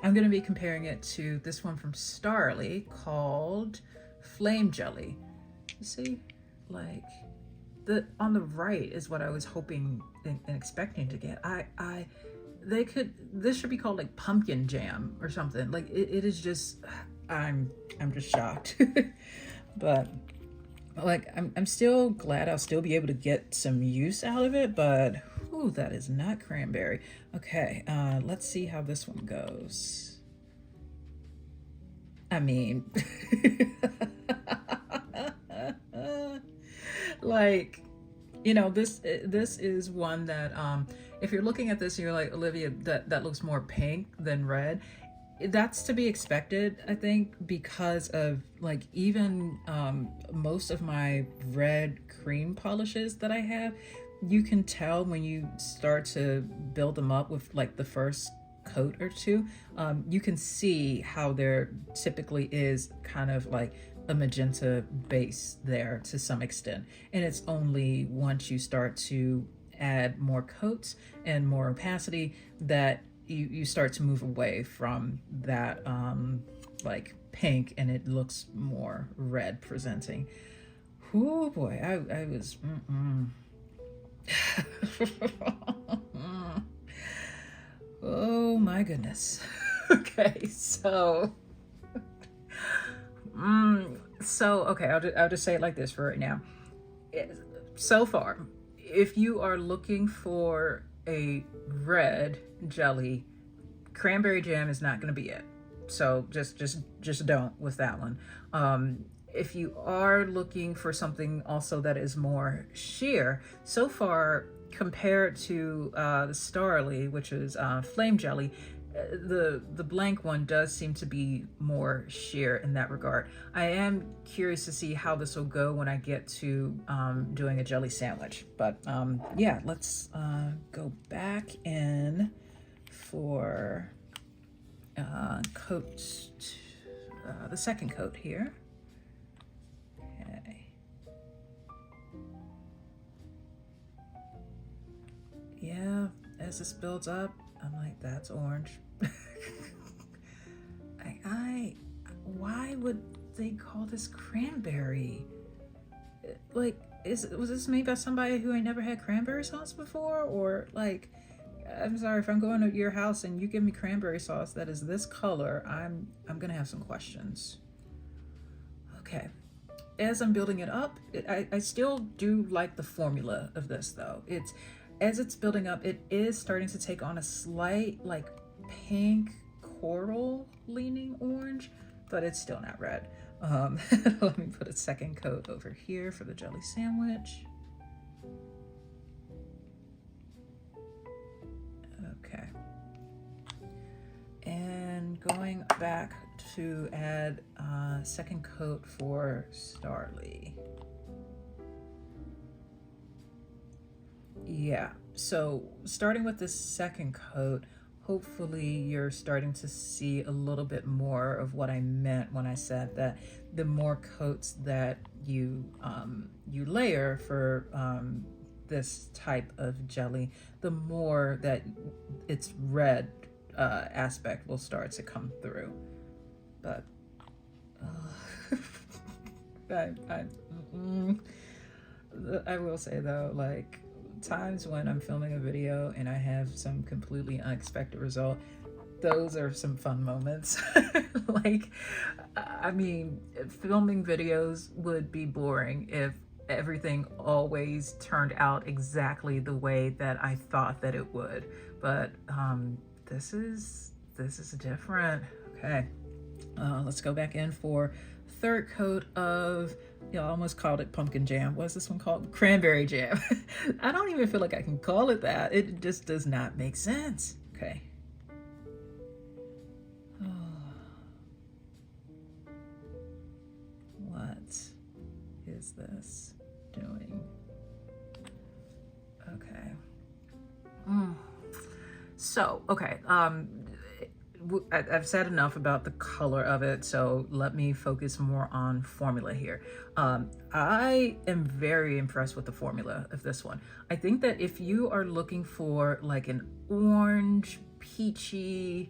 I'm going to be comparing it to this one from Starrily called Flame Jelly. You see, like the on the right is what I was hoping and expecting to get. This should be called like pumpkin jam or something. Like it is just, I'm just shocked. But like I'm still glad I'll still be able to get some use out of it, but ooh, that is not cranberry. Okay, let's see how this one goes. I mean, like, you know, this is one that if you're looking at this and you're like, Olivia, that looks more pink than red, that's to be expected, I think, because of like even most of my red cream polishes that I have, you can tell when you start to build them up with like the first coat or two, you can see how there typically is kind of like a magenta base there to some extent, and it's only once you start to add more coats and more opacity that you start to move away from that like pink, and it looks more red presenting. Oh boy, I was oh my goodness. Okay, so okay, I'll just say it like this for right now. So far, if you are looking for a red jelly, cranberry jam is not going to be it. So just don't with that one. If you are looking for something also that is more sheer, so far compared to the Starrily, which is flame jelly, the blank one does seem to be more sheer in that regard. I am curious to see how this will go when I get to doing a jelly sandwich. But yeah, let's go back in for coat, the second coat here. Okay. Yeah, as this builds up, I'm like, that's orange. Why would they call this cranberry? Like, was this made by somebody who ain't never had cranberry sauce before? Or like, I'm sorry, if I'm going to your house and you give me cranberry sauce that is this color, I'm gonna have some questions. Okay, as I'm building it up, I still do like the formula of this though. As it's building up, it is starting to take on a slight like pink coral leaning orange, but it's still not red. Let me put a second coat over here for the jelly sandwich. Okay. And going back to add a second coat for Starrily. Yeah, so starting with this second coat, hopefully you're starting to see a little bit more of what I meant when I said that the more coats that you layer for this type of jelly, the more that its red aspect will start to come through. But I will say though, like, times when I'm filming a video and I have some completely unexpected result, those are some fun moments. Like, I mean, filming videos would be boring if everything always turned out exactly the way that I thought that it would. But this is different. Okay, let's go back in for third coat of, I almost called it pumpkin jam. What's this one called? Cranberry jam. I don't even feel like I can call it that. It just does not make sense. Okay. What is this doing? Okay. So, okay. I've said enough about the color of it, so let me focus more on formula here. I am very impressed with the formula of this one. I think that if you are looking for like an orange, peachy,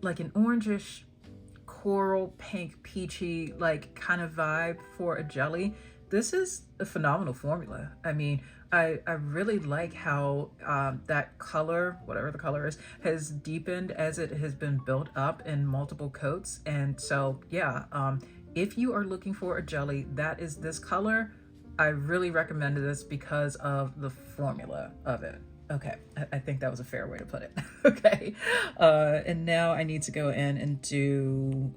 like an orangish, coral pink, peachy, like kind of vibe for a jelly, this is a phenomenal formula. I mean, I really like how that color, whatever the color is, has deepened as it has been built up in multiple coats. And so, yeah, if you are looking for a jelly that is this color, I really recommend this because of the formula of it. Okay, I think that was a fair way to put it. Okay, and now I need to go in and do,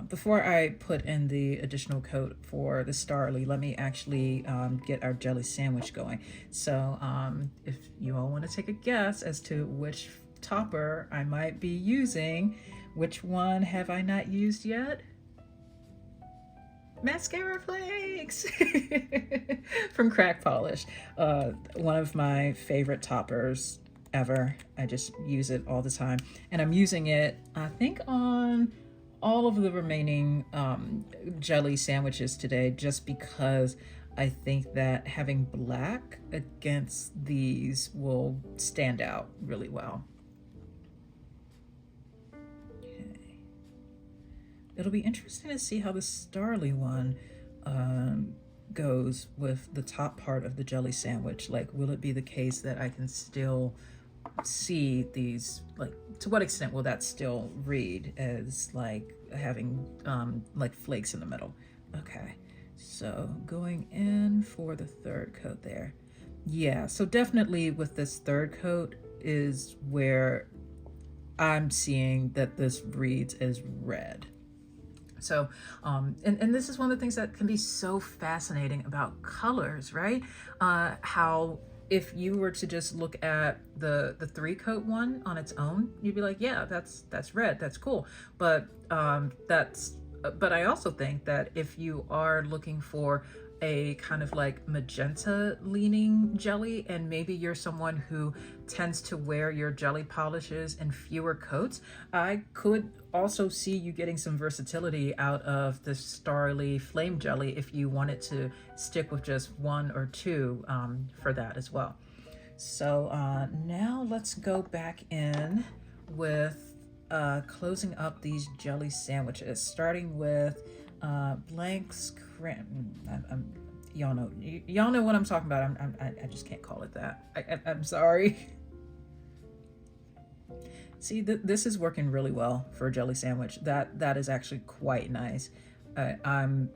before I put in the additional coat for the Starrily, let me actually get our jelly sandwich going. So if you all want to take a guess as to which topper I might be using, which one have I not used yet? Mascara flakes from Crack Polish. One of my favorite toppers ever. I just use it all the time, and I'm using it, I think, on all of the remaining jelly sandwiches today, just because I think that having black against these will stand out really well. It'll be interesting to see how the Starrily one goes with the top part of the jelly sandwich. Like, will it be the case that I can still see these, like, to what extent will that still read as like having like flakes in the middle? Okay, so going in for the third coat there. Yeah, so definitely with this third coat is where I'm seeing that this reads as red. So, and this is one of the things that can be so fascinating about colors, right? How if you were to just look at the 3-coat one on its own, you'd be like, yeah, that's red, that's cool. But but I also think that if you are looking for a kind of like magenta leaning jelly, and maybe you're someone who tends to wear your jelly polishes in fewer coats, I could also see you getting some versatility out of the Starrily Flame Jelly if you wanted to stick with just 1 or 2 for that as well. So now let's go back in with closing up these jelly sandwiches, starting with Blank's y'all know what I'm talking about. I just can't call it that. I'm sorry. See, this is working really well for a jelly sandwich. That is actually quite nice. I'm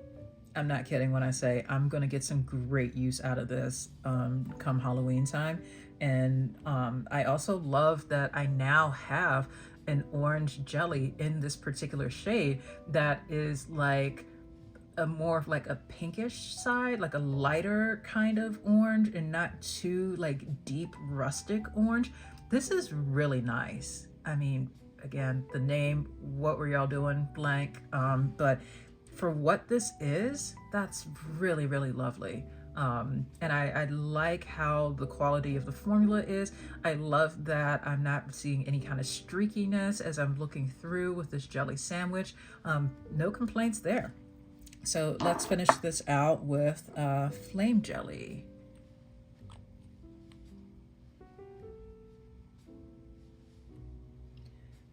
not kidding when I say I'm gonna get some great use out of this come Halloween time. And I also love that I now have an orange jelly in this particular shade that is like a more of like a pinkish side, like a lighter kind of orange, and not too like deep rustic orange. This is really nice. I mean, again, the name, what were y'all doing, blank? But for what this is, that's really, really lovely. And I like how the quality of the formula is. I love that I'm not seeing any kind of streakiness as I'm looking through with this jelly sandwich. No complaints there. So let's finish this out with flame jelly.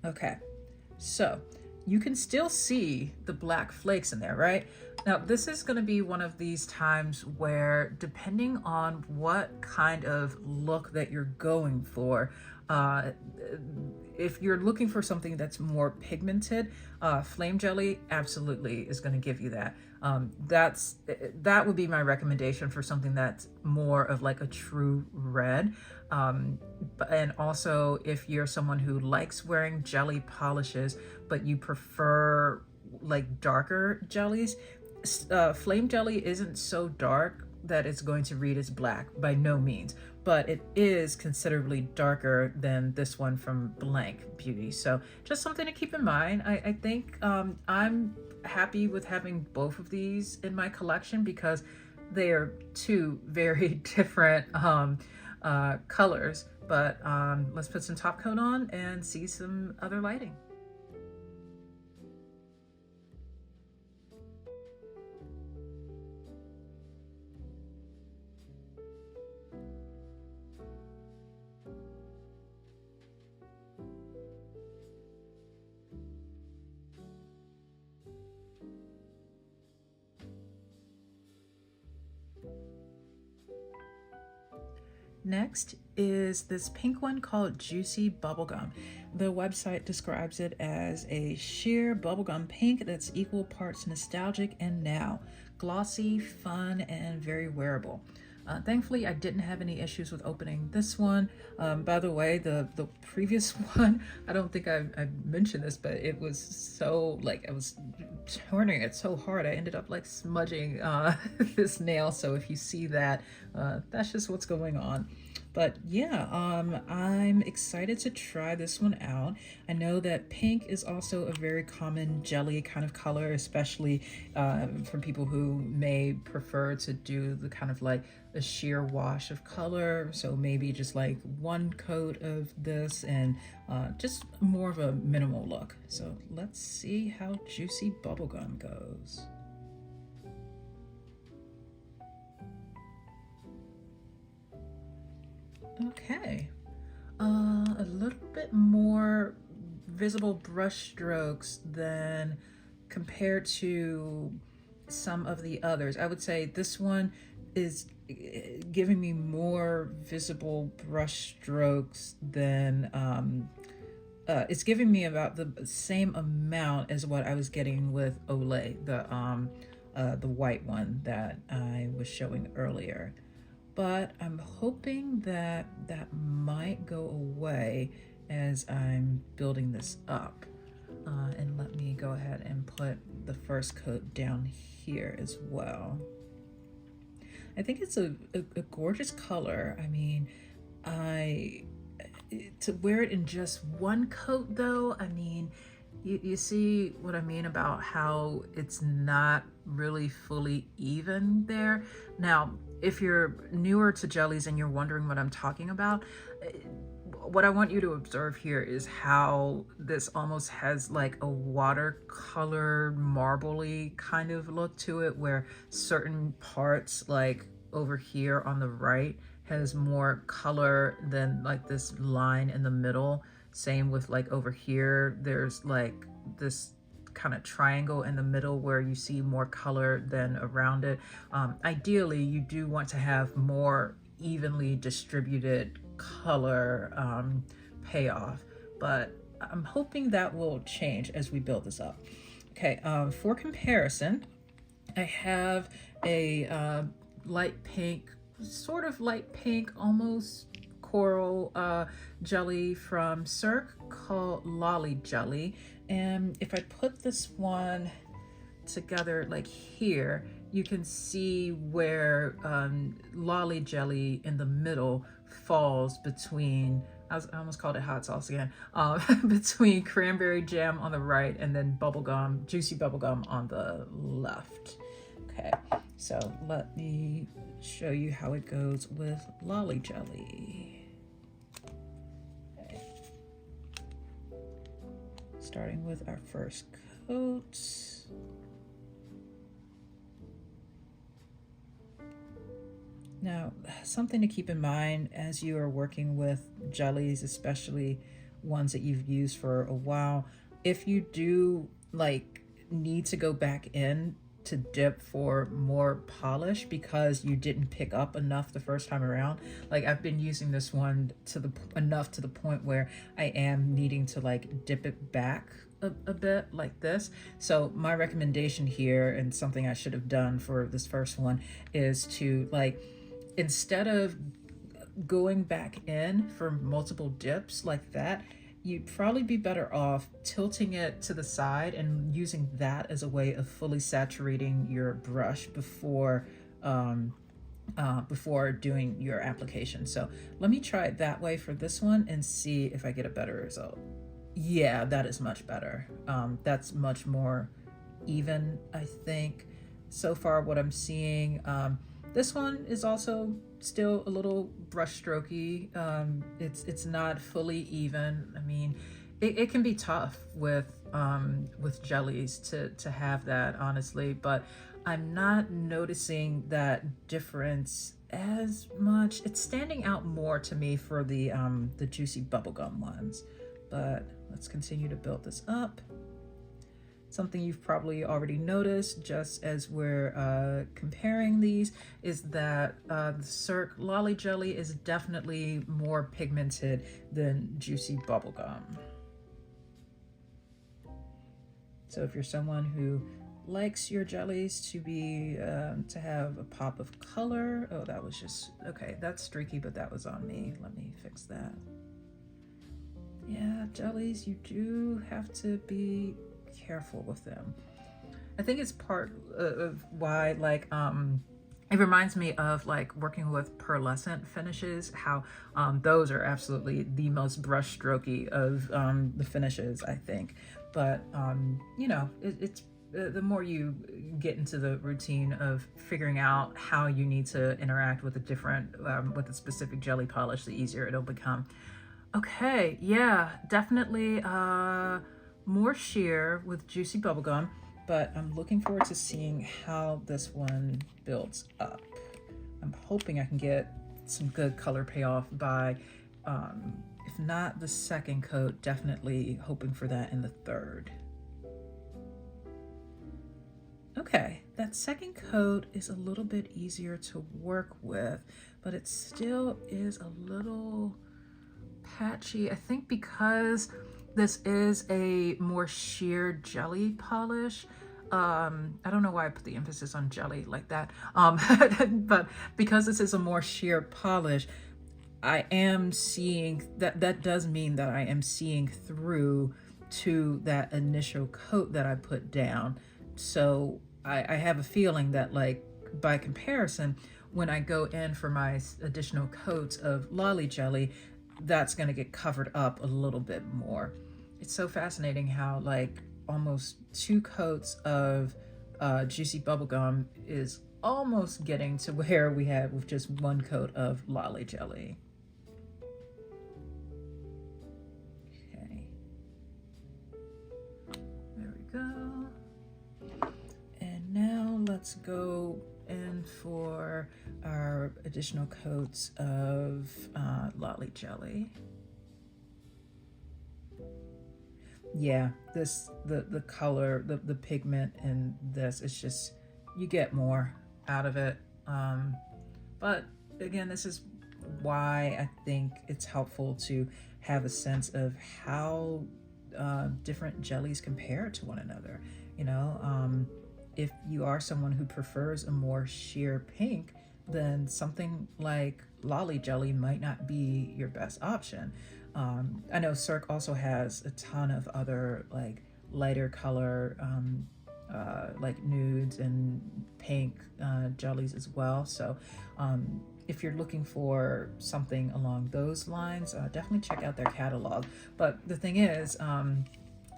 Okay, so you can still see the black flakes in there, right? Now, this is going to be one of these times where, depending on what kind of look that you're going for, uh, if you're looking for something that's more pigmented, flame jelly absolutely is going to give you that. That would be my recommendation for something that's more of like a true red. And also, if you're someone who likes wearing jelly polishes, but you prefer like darker jellies, flame jelly isn't so dark that it's going to read as black, by no means, but it is considerably darker than this one from Blank Beauty. So just something to keep in mind. I think I'm happy with having both of these in my collection because they are two very different colors. But let's put some top coat on and see some other lighting. Next is this pink one called Juicy Bubblegum. The website describes it as a sheer bubblegum pink that's equal parts nostalgic and now. Glossy, fun, and very wearable. Thankfully, I didn't have any issues with opening this one. By the way, the previous one, I don't think I mentioned this, but it was so, like, I was turning it so hard, I ended up, like, smudging this nail. So if you see that, that's just what's going on. But yeah, I'm excited to try this one out. I know that pink is also a very common jelly kind of color, especially for people who may prefer to do the kind of like a sheer wash of color. So maybe just like one coat of this and just more of a minimal look. So let's see how Juicy Bubblegum goes. Okay, a little bit more visible brush strokes than compared to some of the others. I would say this one is giving me more visible brush strokes than it's giving me about the same amount as what I was getting with Olay, the white one that I was showing earlier. But I'm hoping that that might go away as I'm building this up. And let me go ahead and put the first coat down here as well. I think it's a gorgeous color. I mean, to wear it in just one coat though, I mean, you see what I mean about how it's not really fully even there. Now, if you're newer to jellies and you're wondering what I'm talking about, what I want you to observe here is how this almost has like a watercolor marbly kind of look to it, where certain parts, like over here on the right, has more color than like this line in the middle. Same with like over here, there's like this kind of triangle in the middle where you see more color than around it. Ideally, you do want to have more evenly distributed color payoff, but I'm hoping that will change as we build this up. Okay, for comparison, I have a light pink, sort of light pink, almost coral jelly from Cirque called Lolly Jelly. And if I put this one together like here, you can see where Lolly Jelly in the middle falls between, I almost called it hot sauce again, between Cranberry Jam on the right and then Bubblegum, Juicy Bubblegum on the left. Okay, so let me show you how it goes with Lolly Jelly. Starting with our first coat. Now, something to keep in mind as you are working with jellies, especially ones that you've used for a while, if you do like need to go back in to dip for more polish because you didn't pick up enough the first time around, like I've been using this one to the enough to the point where I am needing to like dip it back a bit like this. So my recommendation here, and something I should have done for this first one, is to like, instead of going back in for multiple dips like that, you'd probably be better off tilting it to the side and using that as a way of fully saturating your brush before doing your application. So let me try it that way for this one and see if I get a better result. Yeah, that is much better. That's much more even, I think. So far what I'm seeing, this one is also still a little brush strokey. It's not fully even. I mean, it can be tough with jellies to have that, honestly, but I'm not noticing that difference as much. It's standing out more to me for the juicy bubblegum ones. But let's continue to build this up. Something you've probably already noticed just as we're comparing these is that the Cirque Lolly Jelly is definitely more pigmented than Juicy Bubblegum. So if you're someone who likes your jellies to be to have a pop of color, oh, that was just, okay, that's streaky, but that was on me. Let me fix that. Yeah, jellies, you do have to be careful with them. I think it's part of why, like, it reminds me of like working with pearlescent finishes, how those are absolutely the most brush strokey of the finishes, I think. But you know, it's the more you get into the routine of figuring out how you need to interact with a different with a specific jelly polish, the easier it'll become. Okay, yeah, definitely more sheer with Juicy Bubblegum, but I'm looking forward to seeing how this one builds up. I'm hoping I can get some good color payoff by, if not the second coat, definitely hoping for that in the third. Okay, that second coat is a little bit easier to work with, but it still is a little patchy. I think because this is a more sheer jelly polish. I don't know why I put the emphasis on jelly like that. But because this is a more sheer polish, I am seeing that does mean that I am seeing through to that initial coat that I put down. So I have a feeling that, like, by comparison, when I go in for my additional coats of Lolly Jelly, that's going to get covered up a little bit more. It's so fascinating how, like, almost 2 coats of Juicy Bubblegum is almost getting to where we had with just 1 coat of Lolly Jelly. Okay. There we go. And now let's go in for our additional coats of Lolly Jelly. Yeah, the color, the pigment in this is just, you get more out of it. But again, this is why I think it's helpful to have a sense of how different jellies compare to one another. You know, if you are someone who prefers a more sheer pink, then something like Lolly Jelly might not be your best option. I know Cirque also has a ton of other, like, lighter color, like nudes and pink jellies as well. So if you're looking for something along those lines, definitely check out their catalog. But the thing is,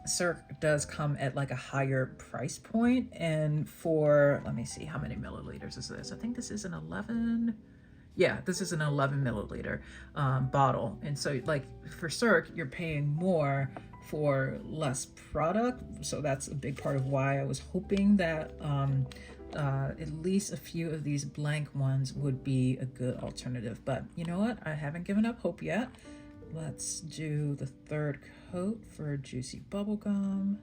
Cirque does come at like a higher price point, and for, let me see, how many milliliters is this? I think this is an 11. Yeah, this is an 11 milliliter bottle. And so, like, for Cirque, you're paying more for less product. So that's a big part of why I was hoping that at least a few of these blank ones would be a good alternative. But you know what? I haven't given up hope yet. Let's do the third coat for Juicy Bubblegum.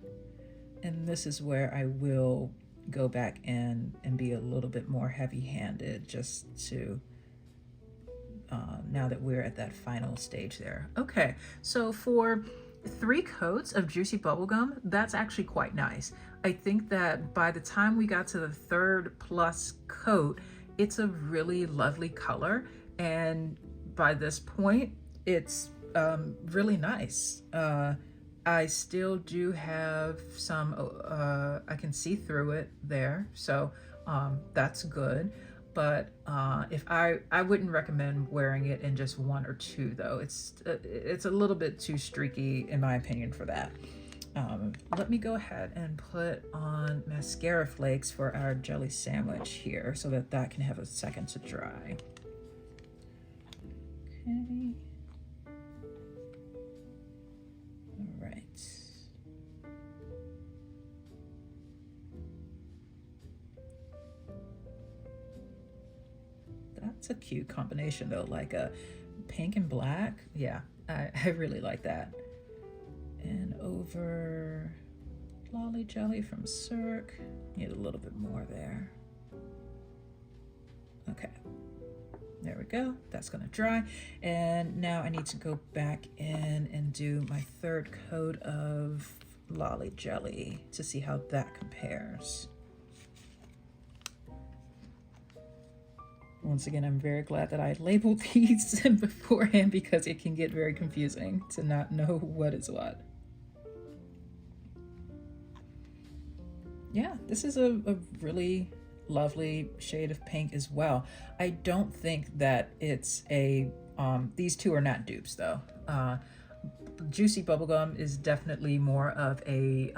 And this is where I will go back in and be a little bit more heavy-handed, just to now that we're at that final stage there. Okay, so for 3 coats of Juicy Bubblegum, that's actually quite nice. I think that by the time we got to the 3rd plus coat, it's a really lovely color, and by this point it's really nice. I still do have some, I can see through it there, so that's good. But if I wouldn't recommend wearing it in just 1 or 2 though. It's a little bit too streaky in my opinion for that. Let me go ahead and put on mascara flakes for our jelly sandwich here so that that can have a second to dry. Okay. All right. That's a cute combination though, like a pink and black. Yeah, I really like that. And over Lolly Jelly from Cirque. Need a little bit more there. Okay, there we go. That's gonna dry. And now I need to go back in and do my 3rd coat of Lolly Jelly to see how that compares. Once again, I'm very glad that I labeled these beforehand because it can get very confusing to not know what is what. Yeah, this is a really lovely shade of pink as well. I don't think that it's a, these two are not dupes though. Juicy Bubblegum is definitely more of a,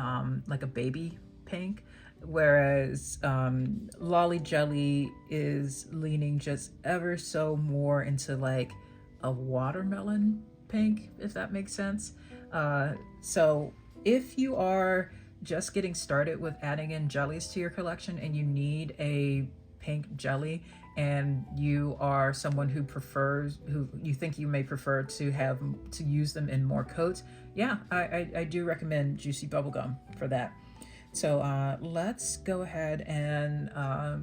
like a baby pink, whereas Lolly Jelly is leaning just ever so more into like a watermelon pink, if that makes sense. So if you are just getting started with adding in jellies to your collection and you need a pink jelly and you are someone who prefers, who you think you may prefer to have to use them in more coats, yeah, I do recommend Juicy Bubblegum for that. So let's go ahead and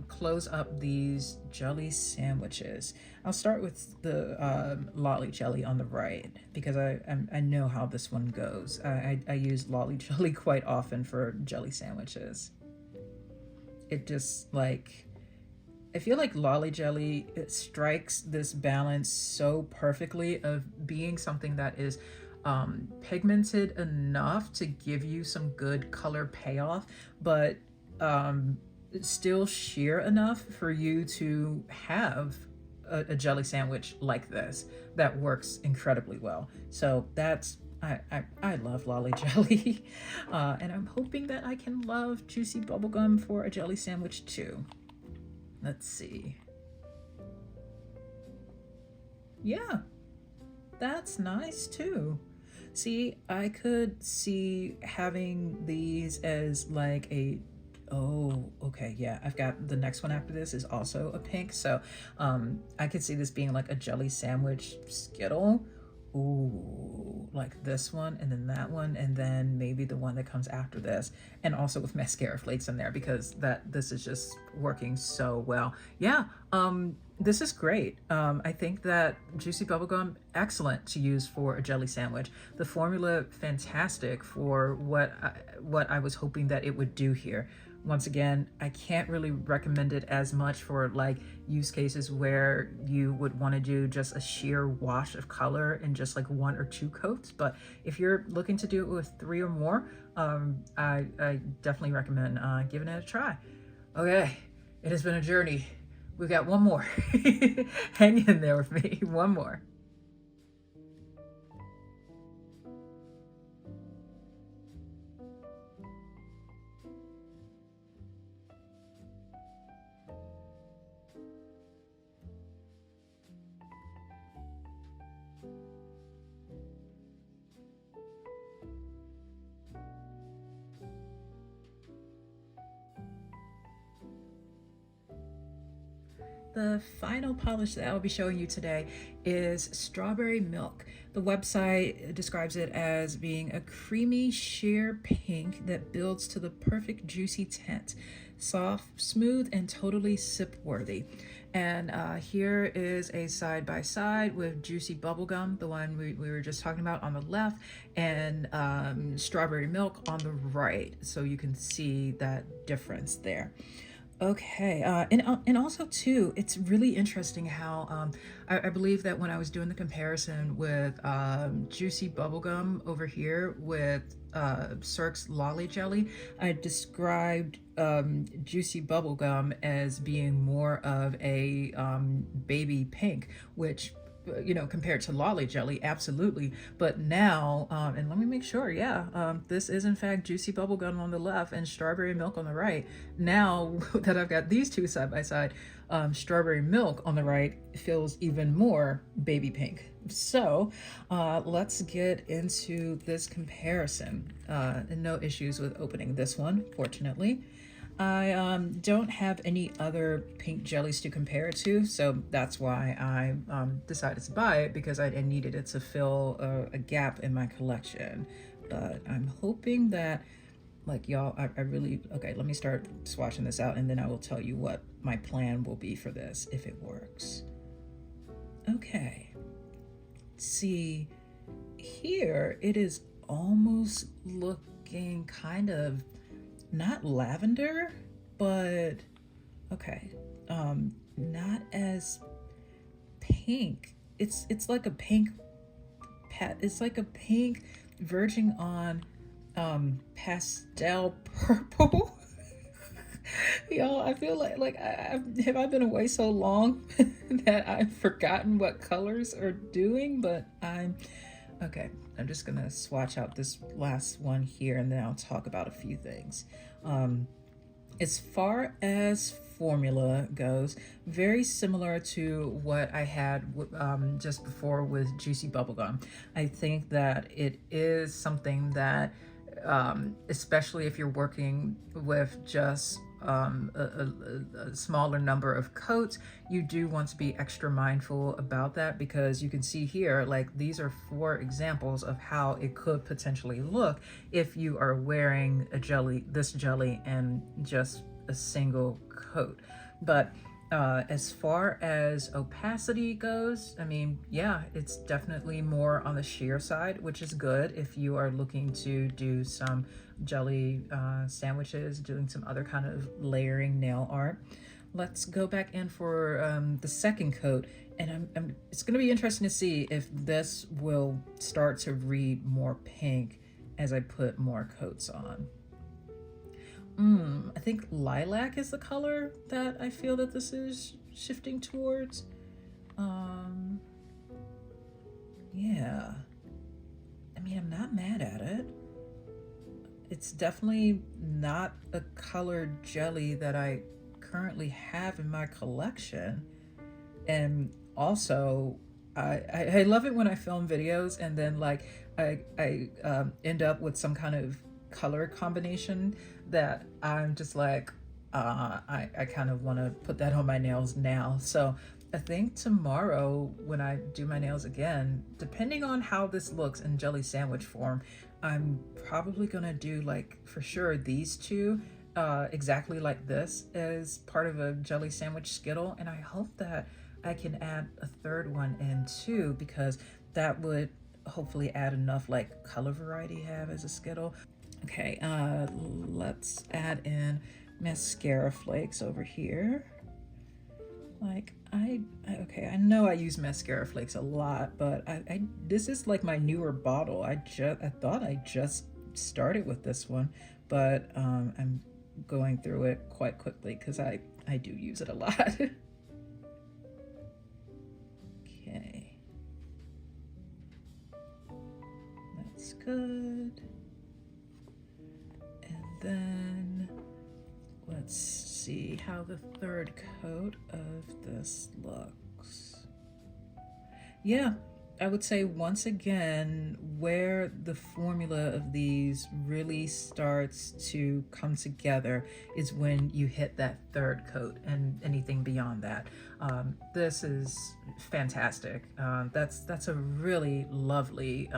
close up these jelly sandwiches. I'll start with the Lolly Jelly on the right because I know how this one goes. I use Lolly Jelly quite often for jelly sandwiches. It just like, I feel like Lolly Jelly, it strikes this balance so perfectly of being something that is pigmented enough to give you some good color payoff, but still sheer enough for you to have a jelly sandwich like this that works incredibly well. So that's, I love Lolly Jelly, and I'm hoping that I can love Juicy Bubblegum for a jelly sandwich too. Let's see. Yeah, that's nice too. See, I could see having these as like a, oh, okay, yeah, I've got the next one after this is also a pink. So I could see this being like a jelly sandwich Skittle. Ooh, like this one and then that one and then maybe the one that comes after this, and also with mascara flakes in there because this is just working so well. Yeah, this is great. I think that Juicy Bubblegum, excellent to use for a jelly sandwich. The formula, fantastic for what I was hoping that it would do here. Once again, I can't really recommend it as much for like use cases where you would want to do just a sheer wash of color in just like 1 or 2 coats. But if you're looking to do it with 3 or more, I definitely recommend giving it a try. Okay, it has been a journey. We've got one more. Hang in there with me. One more. The final polish that I'll be showing you today is Strawberry Milk. The website describes it as being a creamy sheer pink that builds to the perfect juicy tint. Soft, smooth, and totally sip worthy. And here is a side-by-side with Juicy Bubblegum, the one we were just talking about, on the left, and Strawberry Milk on the right. So you can see that difference there. Okay, and also too, it's really interesting how I believe that when I was doing the comparison with Juicy Bubblegum over here with Cirque's Lolly Jelly, I described Juicy Bubblegum as being more of a baby pink, which, you know, compared to Lolly Jelly, absolutely. But now, and let me make sure, yeah, this is in fact Juicy Bubblegum on the left and Strawberry Milk on the right. Now that I've got these two side by side, Strawberry Milk on the right feels even more baby pink. So let's get into this comparison. And no issues with opening this one, fortunately. I don't have any other pink jellies to compare it to, so that's why I decided to buy it, because I needed it to fill a gap in my collection. But I'm hoping that, like, y'all, I really, okay, let me start swatching this out, and then I will tell you what my plan will be for this if it works. Okay, see, here it is almost looking kind of not lavender, but okay, not as pink. It's like a pink it's like a pink verging on pastel purple. Y'all, I feel like have I been away so long that I've forgotten what colors are doing, but okay, I'm just gonna swatch out this last one here, and then I'll talk about a few things. As far as formula goes, very similar to what I had just before with Juicy Bubblegum. I think that it is something that, especially if you're working with just a smaller number of coats, you do want to be extra mindful about that, because you can see here, like, these are 4 examples of how it could potentially look if you are wearing this jelly and just a single coat. But as far as opacity goes, I mean, yeah, it's definitely more on the sheer side, which is good if you are looking to do some jelly sandwiches, doing some other kind of layering nail art. Let's go back in for the second coat, and it's going to be interesting to see if this will start to read more pink as I put more coats on. I think lilac is the color that I feel that this is shifting towards. Yeah. I mean, I'm not mad at it. It's definitely not a colored jelly that I currently have in my collection. And also, I love it when I film videos and then, like, I end up with some kind of color combination that I'm just like, I kind of want to put that on my nails now. So I think tomorrow when I do my nails again, depending on how this looks in jelly sandwich form, I'm probably gonna do, like, for sure these two exactly like this as part of a jelly sandwich skittle, and I hope that I can add a third one in too, because that would hopefully add enough, like, color variety have as a skittle. Okay, let's add in mascara flakes over here. Like, okay, I know I use mascara flakes a lot, but this is like my newer bottle. I thought I just started with this one, but I'm going through it quite quickly because I do use it a lot. Okay, that's good. And then let's see how the third coat of this looks. Yeah, I would say once again, where the formula of these really starts to come together is when you hit that third coat, and anything beyond that. This is fantastic. That's a really lovely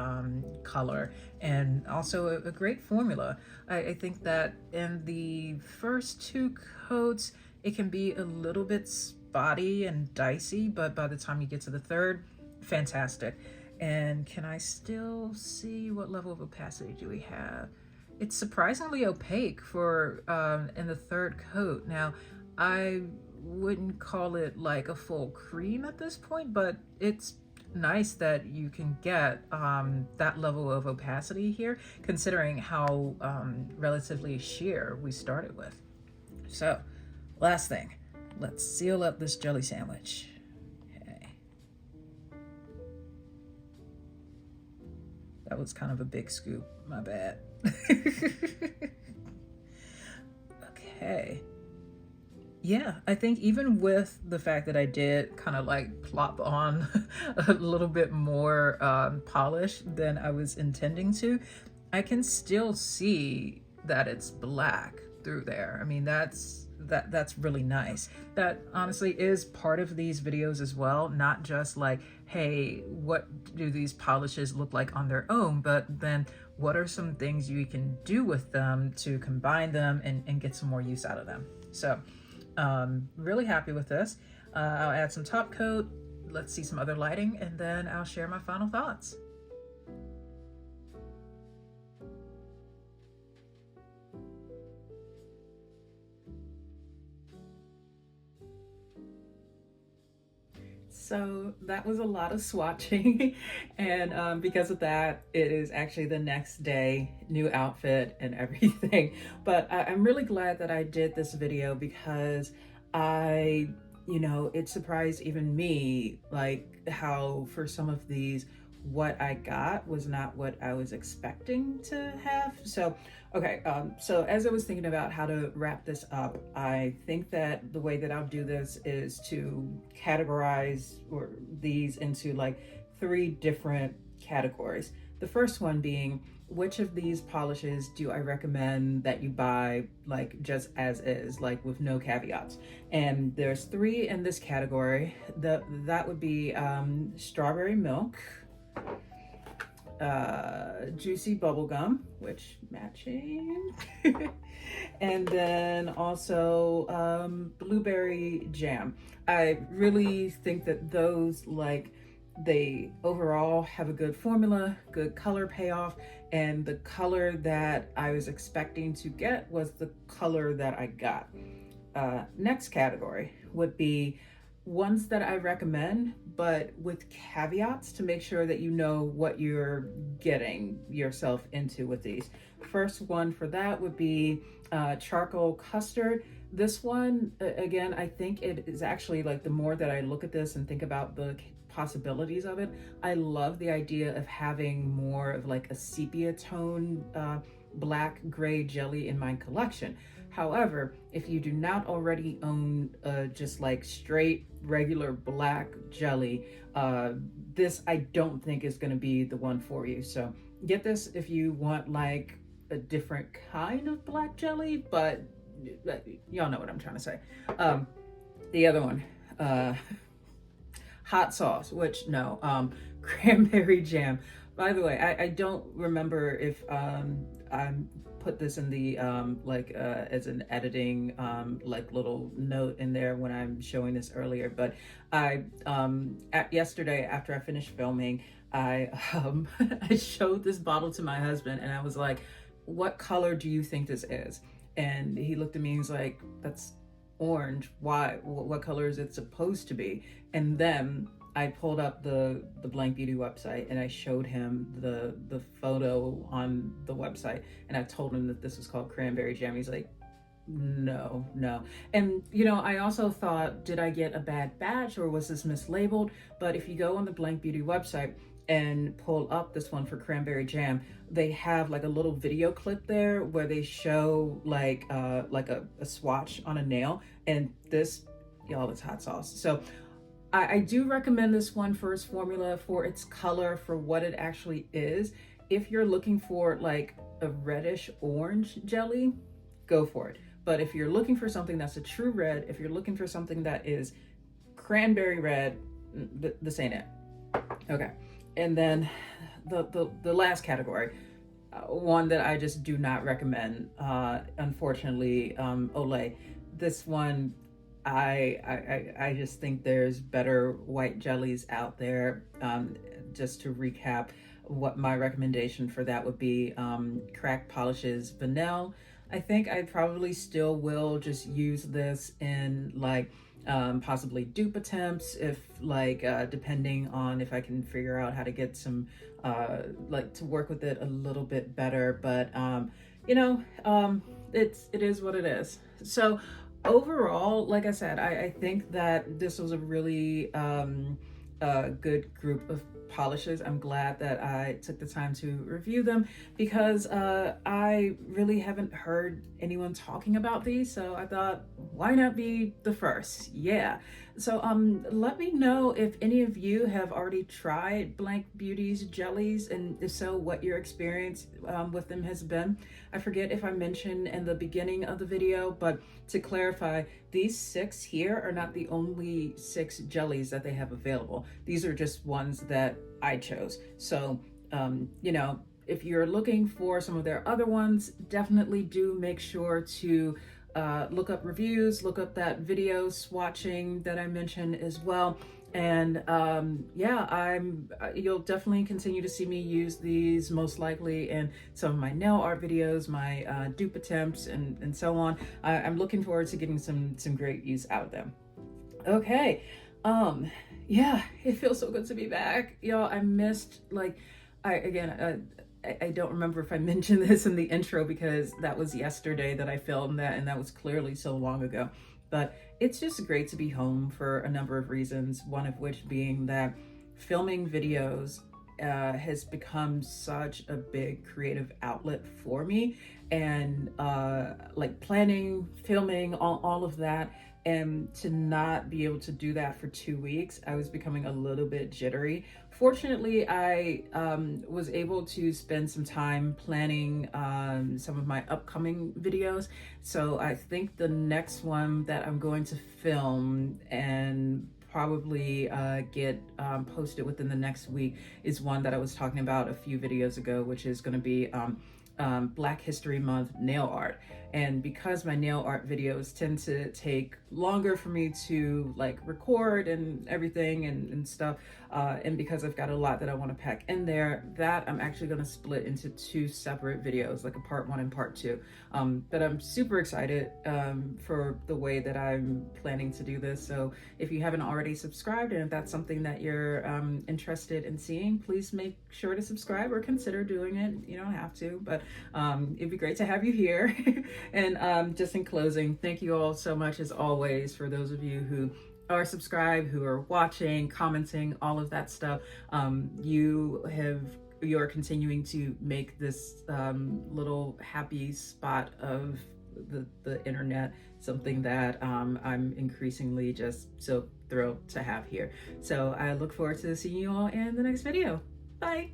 color, and also a great formula. I think that in the first two coats, it can be a little bit spotty and dicey, but by the time you get to the third, fantastic. And can I still see what level of opacity do we have? It's surprisingly opaque for in the third coat. Now, I wouldn't call it like a full cream at this point, but it's nice that you can get that level of opacity here, considering how relatively sheer we started with. So, last thing, let's seal up this jelly sandwich. That was kind of a big scoop, my bad. Okay. Yeah, I think even with the fact that I did kind of like plop on a little bit more polish than I was intending to, I can still see that it's black through there. I mean, that's really nice. That honestly is part of these videos as well, not just like, hey, what do these polishes look like on their own, but then what are some things you can do with them to combine them and get some more use out of them. So really happy with this. I'll add some top coat, let's see some other lighting, and then I'll share my final thoughts. So that was a lot of swatching, and because of that, it is actually the next day, new outfit and everything. But I'm really glad that I did this video because it surprised even me, like how for some of these, what I got was not what I was expecting to have. So, okay, so as I was thinking about how to wrap this up, I think that the way that I'll do this is to categorize these into like 3 different categories. The first one being, which of these polishes do I recommend that you buy like just as is, like with no caveats? And there's 3 in this category. That would be strawberry milk, juicy bubblegum, which matching, and then also blueberry jam. I really think that those, like, they overall have a good formula, good color payoff, and the color that I was expecting to get was the color that I got. Next category would be ones that I recommend, but with caveats to make sure that you know what you're getting yourself into with these. First one for that would be charcoal custard. This one, again, I think it is actually, like, the more that I look at this and think about the possibilities of it, I love the idea of having more of like a sepia tone black gray jelly in my collection. However, if you do not already own just like straight regular black jelly, this I don't think is going to be the one for you. So get this if you want like a different kind of black jelly, but y'all know what I'm trying to say. The other one, hot sauce, which no, cranberry jam. By the way, I don't remember if I put this in the as an editing like little note in there when I'm showing this earlier, but I yesterday after I finished filming, I I showed this bottle to my husband and I was like, what color do you think this is? And he looked at me and he's like, that's orange. Why? What color is it supposed to be? And then I pulled up the Blank Beauty website and I showed him the photo on the website and I told him that this was called cranberry jam. He's like, no. And I also thought, did I get a bad batch or was this mislabeled? But if you go on the Blank Beauty website and pull up this one for cranberry jam, they have like a little video clip there where they show like a swatch on a nail, and this, y'all, it's hot sauce. So I do recommend this one first formula for its color, for what it actually is. If you're looking for like a reddish orange jelly, go for it. But if you're looking for something that's a true red, if you're looking for something that is cranberry red, this ain't it. Okay. And then the last category, one that I just do not recommend, unfortunately, Olay. This one, I just think there's better white jellies out there. Just to recap, what my recommendation for that would be, Crack Polish's Vanille. I think I probably still will just use this in like possibly dupe attempts, if like depending on if I can figure out how to get some like to work with it a little bit better. But you know, it is what it is. So overall, like I said, I think that this was a really good group of polishes. I'm glad that I took the time to review them, because I really haven't heard anyone talking about these, so I thought, why not be the first? Yeah. So let me know if any of you have already tried Blank Beauty's jellies, and if so, what your experience with them has been. I forget if I mentioned in the beginning of the video, but to clarify, these 6 here are not the only 6 jellies that they have available. These are just ones that I chose. So, you know, if you're looking for some of their other ones, definitely do make sure to look up reviews, look up that video swatching that I mentioned as well. And yeah, you'll definitely continue to see me use these, most likely in some of my nail art videos, my dupe attempts, and so on. I'm looking forward to getting some great use out of them. Okay, yeah, it feels so good to be back, y'all. I missed, like, I don't remember if I mentioned this in the intro, because that was yesterday that I filmed that, and that was clearly so long ago. But it's just great to be home for a number of reasons, one of which being that filming videos has become such a big creative outlet for me, and like planning, filming, all of that. And to not be able to do that for 2 weeks, I was becoming a little bit jittery. Fortunately, I was able to spend some time planning some of my upcoming videos. So I think the next one that I'm going to film and probably get posted within the next week is one that I was talking about a few videos ago, which is going to be Black History Month nail art. And because my nail art videos tend to take longer for me to like record and everything and stuff, and because I've got a lot that I want to pack in there, that I'm actually going to split into 2 separate videos, like a part 1 and part 2. But I'm super excited for the way that I'm planning to do this. So if you haven't already subscribed, and if that's something that you're interested in seeing, please make sure to subscribe or consider doing it. You don't have to, but it'd be great to have you here. And just in closing, thank you all so much, as always, for those of you who are subscribed, who are watching, commenting, all of that stuff. You are continuing to make this little happy spot of the internet something that I'm increasingly just so thrilled to have here. So I look forward to seeing you all in the next video. Bye.